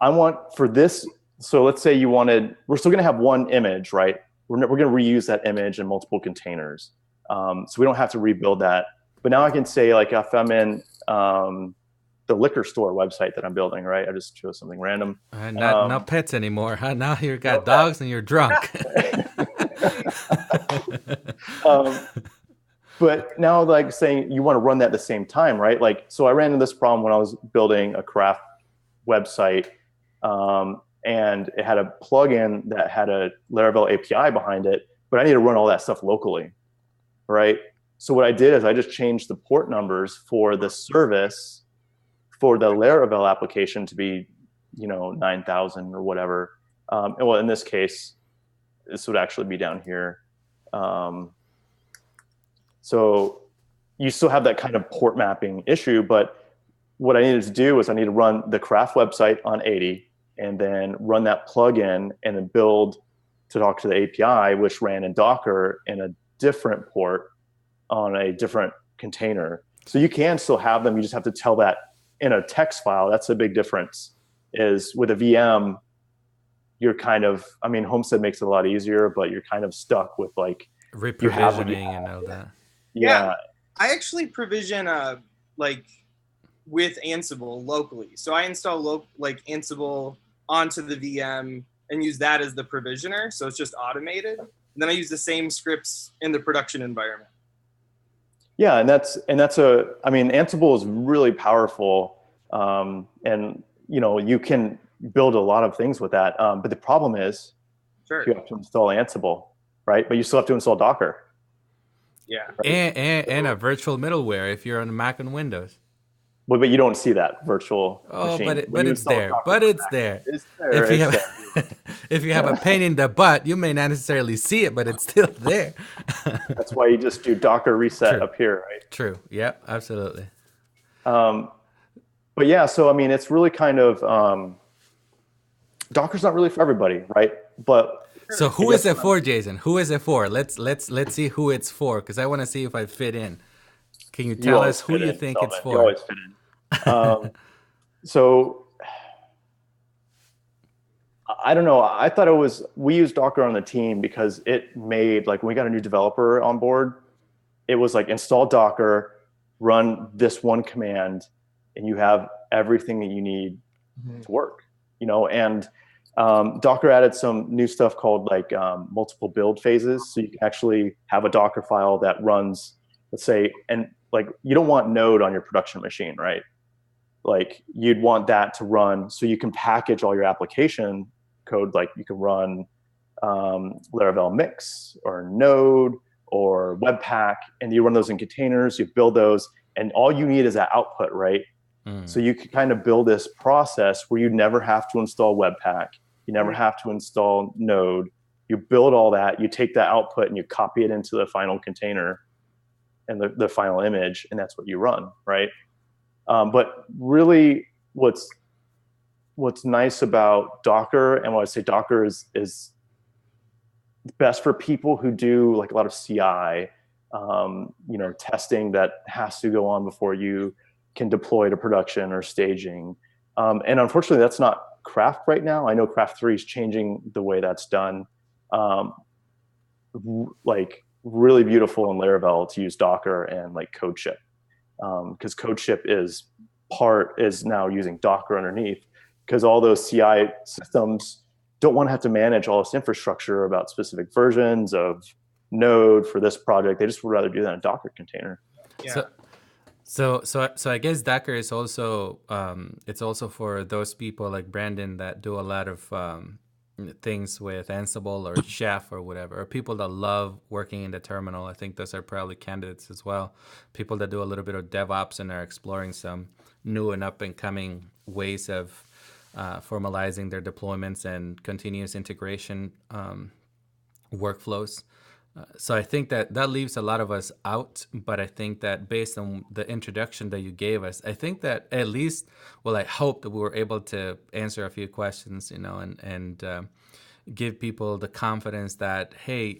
I want for this. So let's say we're still going to have one image, right? We're going to reuse that image in multiple containers. So we don't have to rebuild that. But now I can say, like, if I'm in the liquor store website that I'm building, right? I just chose something random. Not pets anymore, huh? Now you've got dogs and you're drunk. But now, like, saying you want to run that at the same time, right? Like, so I ran into this problem when I was building a craft website, and it had a plugin that had a Laravel API behind it, but I need to run all that stuff locally, right? So what I did is I just changed the port numbers for the service for the Laravel application to be, 9,000 or whatever. Well, in this case, this would actually be down here. So you still have that kind of port mapping issue, but what I needed to do was I need to run the craft website on 80 and then run that plugin and then build to talk to the API, which ran in Docker in a different port on a different container. So you can still have them. You just have to tell that in a text file. That's a big difference, is with a VM, you're kind of, I mean, Homestead makes it a lot easier, but you're kind of stuck with like Reprovisioning and all that. Yeah. I actually provision like with Ansible locally. So I install like Ansible onto the VM and use that as the provisioner. So it's just automated. And then I use the same scripts in the production environment. Yeah, and that's I mean, Ansible is really powerful, and you can build a lot of things with that. But the problem is, Sure. you have to install Ansible, right? But you still have to install Docker. Yeah. Right? And a virtual middleware if you're on Mac and Windows. But you don't see that virtual machine. But it's there. But it's there. It's there. If you have if you have a pain in the butt, you may not necessarily see it, but it's still there. That's why you just do Docker reset True. up here, right? True. Yep. Absolutely. But yeah, so I mean, it's really kind of Docker's not really for everybody, right? But so who is it for, Jason? Who is it for? Let's see who it's for, because I want to see if I fit in. Can you tell us who you think it's for? You always fit in. So I don't know. I thought we used Docker on the team because it made, like, when we got a new developer on board, it was like install Docker, run this one command, and you have everything that you need to work, and Docker added some new stuff called like multiple build phases. So you can actually have a Docker file that runs, let's say, and like, you don't want Node on your production machine, right? Like, you'd want that to run so you can package all your application code. Like, you can run Laravel Mix or Node or Webpack, and you run those in containers, you build those, and all you need is that output, right? So you can kind of build this process where you never have to install Webpack, you never have to install Node. You build all that, you take that output and you copy it into the final container and the final image, and that's what you run, right? But really, what's nice about Docker, and what I say Docker is best for people who do like a lot of CI, testing that has to go on before you can deploy to production or staging. And unfortunately, that's not Craft right now. I know Craft 3 is changing the way that's done. Like, really beautiful in Laravel to use Docker and like CodeShip, because CodeShip is now using Docker underneath, because all those CI systems don't want to have to manage all this infrastructure about specific versions of Node for this project. They just would rather do that in a Docker container. Yeah. So I guess Docker is also it's also for those people like Brandon that do a lot of things with Ansible or Chef or whatever, or people that love working in the terminal. I think those are probably candidates as well. People that do a little bit of DevOps and are exploring some new and up and coming ways of formalizing their deployments and continuous integration workflows. So I think that leaves a lot of us out, but I think that based on the introduction that you gave us, I think that at least, well, I hope that we were able to answer a few questions, and give people the confidence that, hey,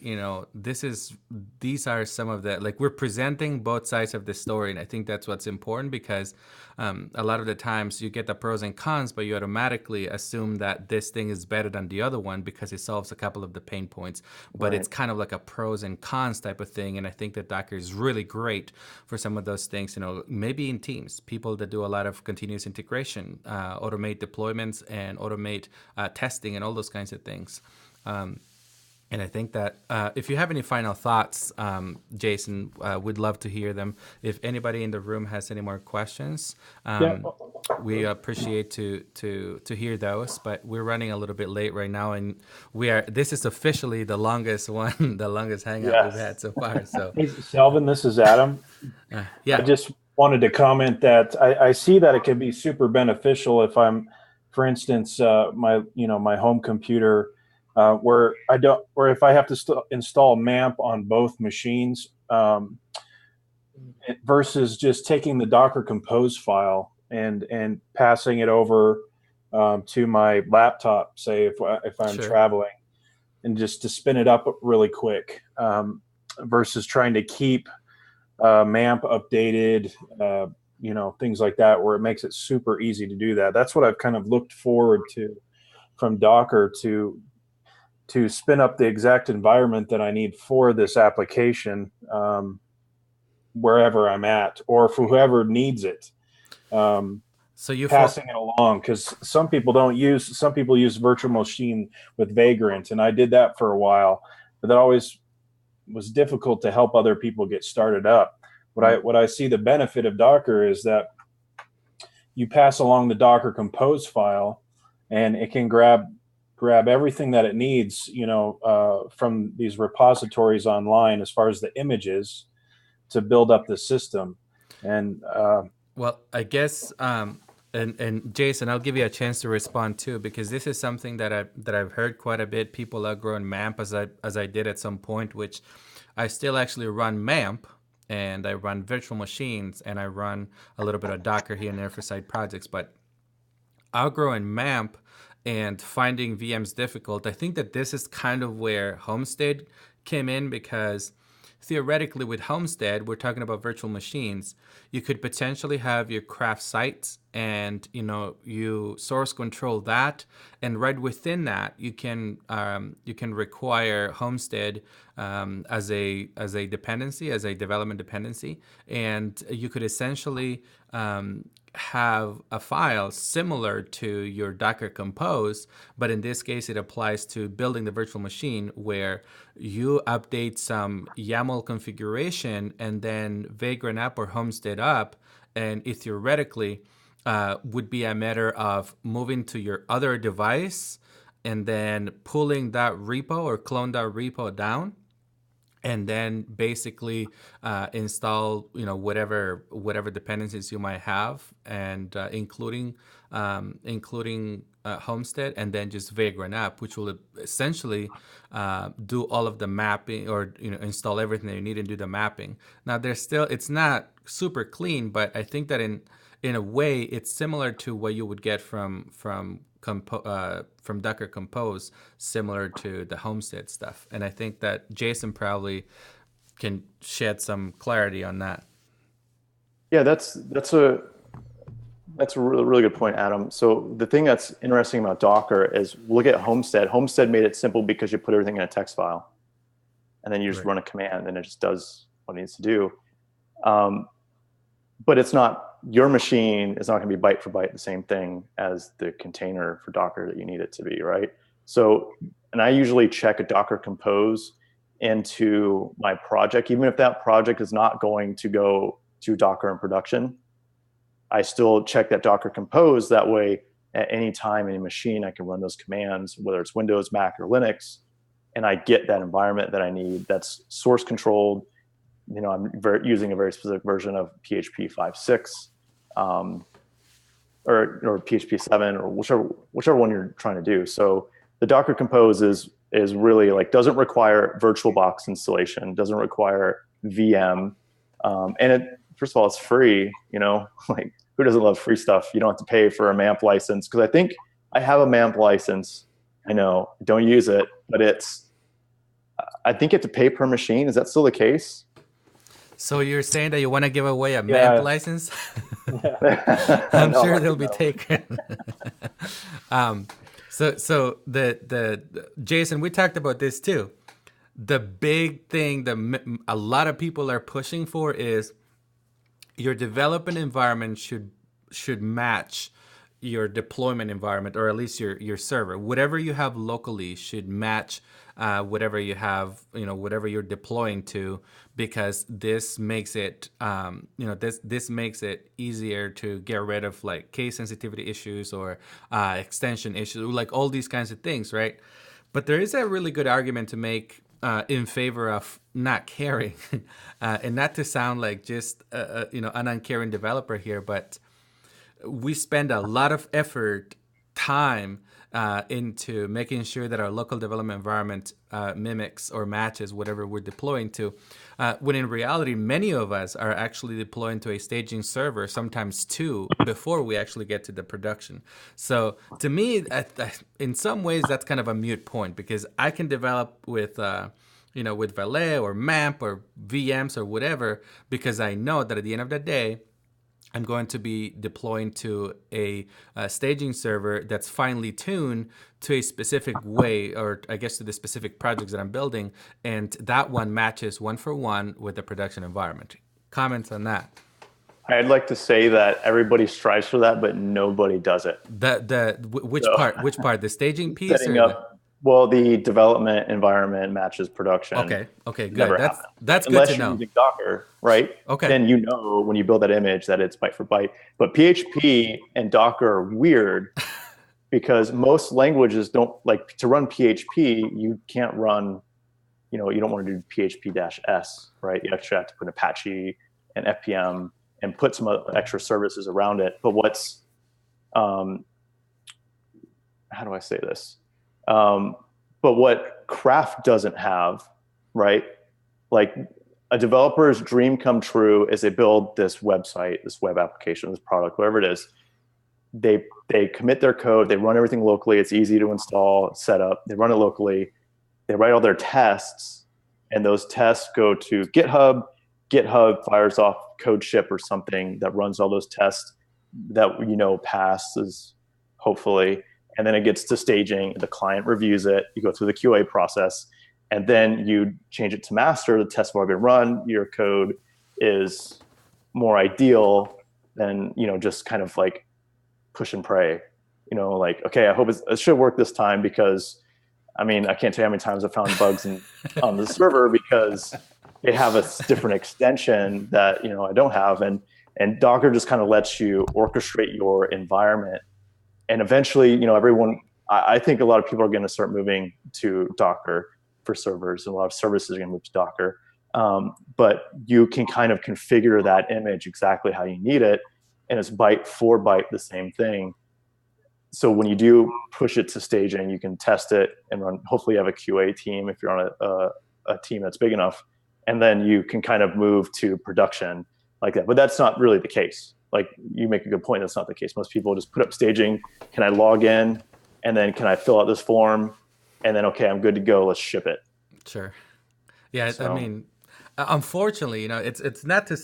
these are some of the, like, we're presenting both sides of the story. And I think that's what's important, because a lot of the times you get the pros and cons, but you automatically assume that this thing is better than the other one because it solves a couple of the pain points. But It's kind of like a pros and cons type of thing. And I think that Docker is really great for some of those things, maybe in teams, people that do a lot of continuous integration, automate deployments and automate testing and all those kinds of things. And I think that if you have any final thoughts, Jason, we'd love to hear them. If anybody in the room has any more questions, we appreciate to hear those. But we're running a little bit late right now, and this is officially the longest one, the longest hangout we've had so far. So, hey, Selvin, this is Adam. Yeah, I just wanted to comment that I see that it can be super beneficial if I'm, for instance, my home computer. Where if I have to install MAMP on both machines, versus just taking the Docker Compose file and passing it over to my laptop, say if I'm traveling, and just to spin it up really quick, versus trying to keep MAMP updated, things like that, where it makes it super easy to do that. That's what I've kind of looked forward to from Docker to spin up the exact environment that I need for this application, wherever I'm at, or for whoever needs it. So you passing it along, because some people use virtual machine with Vagrant, and I did that for a while, but that always was difficult to help other people get started up. What I see the benefit of Docker is that you pass along the Docker Compose file, and it can grab everything that it needs, from these repositories online, as far as the images, to build up the system. And well, I guess, and Jason, I'll give you a chance to respond too, because this is something that I've heard quite a bit. People are growing MAMP as I did at some point, which I still actually run MAMP, and I run virtual machines, and I run a little bit of Docker here and there for side projects. But outgrowing MAMP and finding VMs difficult, I think that this is kind of where Homestead came in, because theoretically with Homestead, we're talking about virtual machines. You could potentially have your craft sites, and you source control that, and right within that you can require Homestead as a dependency, as a development dependency, and you could essentially have a file similar to your Docker Compose, but in this case it applies to building the virtual machine, where you update some YAML configuration and then Vagrant up or Homestead up, and it theoretically would be a matter of moving to your other device and then pulling that repo or clone that repo down, and then basically install whatever dependencies you might have, and including Homestead, and then just Vagrant up, which will essentially do all of the mapping, or install everything that you need and do the mapping. Now it's not super clean, but I think that in a way it's similar to what you would get from Docker Compose, similar to the Homestead stuff. And I think that Jason probably can shed some clarity on that. Yeah, that's a really, really good point, Adam. So the thing that's interesting about Docker is, look at Homestead. Homestead made it simple because you put everything in a text file, and then you just run a command, and it just does what it needs to do. But it's not, your machine is not going to be byte for byte the same thing as the container for Docker that you need it to be, right? So, and I usually check a Docker Compose into my project, even if that project is not going to go to Docker in production. I still check that Docker Compose. That way, at any time, any machine, I can run those commands, whether it's Windows, Mac, or Linux, and I get that environment that I need that's source controlled. I'm using a very specific version of PHP 5.6, or PHP 7, or whichever one you're trying to do. So the Docker Compose is really doesn't require VirtualBox installation, doesn't require VM, and first of all, it's free. Who doesn't love free stuff? You don't have to pay for a MAMP license, because I think I have a MAMP license. I know, don't use it, but I think you have to pay per machine. Is that still the case? So you're saying that you want to give away a MAMP license? I'm sure they'll be taken. So the Jason, we talked about this too. The big thing that a lot of people are pushing for is your development environment should match your deployment environment, or at least your server. Whatever you have locally should match whatever you have, whatever you're deploying to, because this makes it, this makes it easier to get rid of case sensitivity issues or extension issues, all these kinds of things, right? But there is a really good argument to make in favor of not caring, and not to sound like just an uncaring developer here, but we spend a lot of effort, time into making sure that our local development environment mimics or matches whatever we're deploying to, when in reality, many of us are actually deploying to a staging server, sometimes two, before we actually get to the production. So to me, in some ways, that's kind of a moot point, because I can develop with with Valet or MAMP or VMs or whatever, because I know that at the end of the day, I'm going to be deploying to a staging server that's finely tuned to a specific way, or I guess to the specific projects that I'm building, and that one matches one for one with the production environment. Comments on that? I'd like to say that everybody strives for that, but nobody does it. Which part? Which part? The staging piece, Setting or up? Well, the development environment matches production. Okay, good. Never That's happens. that's Unless good to you're know. using Docker, right? Okay. Then you know when you build that image that it's byte for byte. But PHP and Docker are weird because most languages don't like to run PHP. You can't run, you don't want to do PHP-S, right? You actually have to put Apache and FPM and put some extra services around it. But what's, how do I say this? But what Craft doesn't have, right? Like a developer's dream come true is they build this website, this web application, this product, whatever it is. They commit their code, they run everything locally. It's easy to install, set up. They run it locally. They write all their tests, and those tests go to GitHub. GitHub fires off code ship or something that runs all those tests that passes, hopefully. And then it gets to staging, the client reviews it, you go through the QA process, and then you change it to master. The tests have already been run, your code is more ideal than, just kind of like push and pray. Like, okay, I hope it should work this time, because I can't tell you how many times I found bugs on the server because they have a different extension that, I don't have. And Docker just kind of lets you orchestrate your environment. And eventually, I think a lot of people are going to start moving to Docker for servers, and a lot of services are going to move to Docker. But you can kind of configure that image exactly how you need it, and it's byte for byte the same thing. So when you do push it to staging, you can test it and run. Hopefully, you have a QA team if you're on a team that's big enough, and then you can kind of move to production like that. But that's not really the case. Like, you make a good point. That's not the case. Most people just put up staging. Can I log in? And then can I fill out this form? And then, okay, I'm good to go. Let's ship it. Sure. Yeah. So, unfortunately, it's not to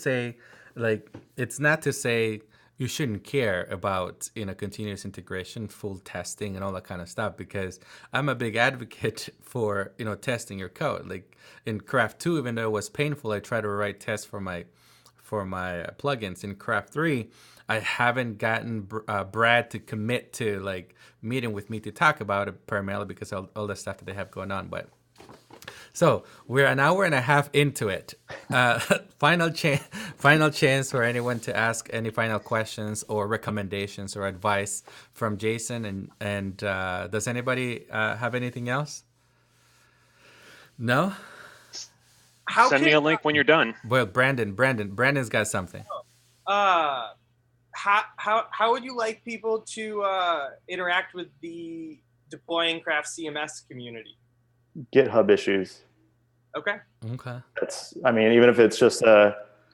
say you shouldn't care about, continuous integration, full testing, and all that kind of stuff, because I'm a big advocate for, testing your code. Like in Craft 2, even though it was painful, I try to write tests for my plugins. In Craft 3, I haven't gotten Brad to commit to like meeting with me to talk about it, primarily because of all the stuff that they have going on. But so we're an hour and a half into it. Final chance for anyone to ask any final questions or recommendations or advice from Jason. And does anybody have anything else? No? Send me a link when you're done. Well, Brandon's got something. How would you like people to interact with the deploying Craft CMS community? GitHub issues. Okay. That's, even if it's just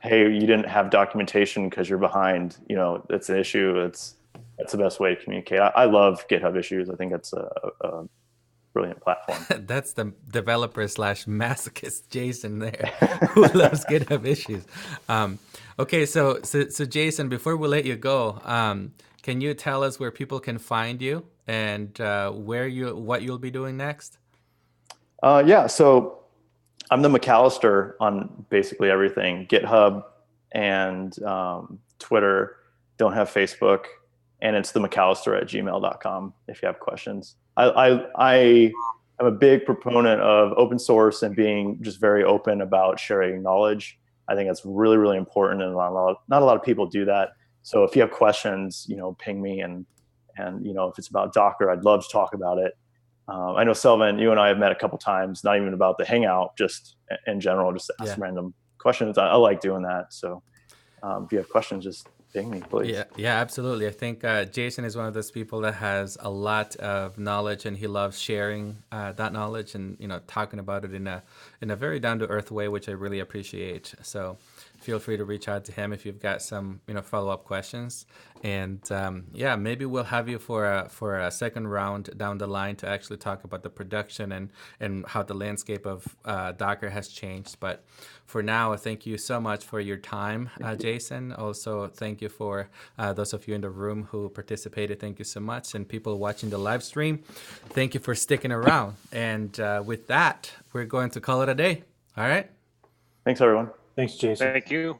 hey, you didn't have documentation because you're behind, it's an issue. That's the best way to communicate. I love GitHub issues. I think that's a brilliant platform. That's the developer / masochist Jason there, who loves GitHub issues. Okay, so Jason, before we let you go, can you tell us where people can find you and what you'll be doing next? So I'm the McAllister on basically everything. GitHub and Twitter. Don't have Facebook, and it's the McAllister@gmail.com if you have questions. I am a big proponent of open source and being just very open about sharing knowledge. I think that's really, really important, and not a lot of people do that. So if you have questions, ping me, and if it's about Docker, I'd love to talk about it. I know, Selvin, you and I have met a couple times, not even about the Hangout, just in general, just to ask random questions. I like doing that. So if you have questions, just ping me, please. Yeah, absolutely. I think Jason is one of those people that has a lot of knowledge, and he loves sharing that knowledge and talking about it in a very down to earth way, which I really appreciate. So feel free to reach out to him if you've got some follow-up questions. And yeah, maybe we'll have you for a second round down the line to actually talk about the production and how the landscape of Docker has changed. But for now, thank you so much for your time, Jason. Also, thank you for those of you in the room who participated. Thank you so much. And people watching the live stream, thank you for sticking around. And with that, we're going to call it a day. All right. Thanks, everyone. Thanks, Jason. Thank you.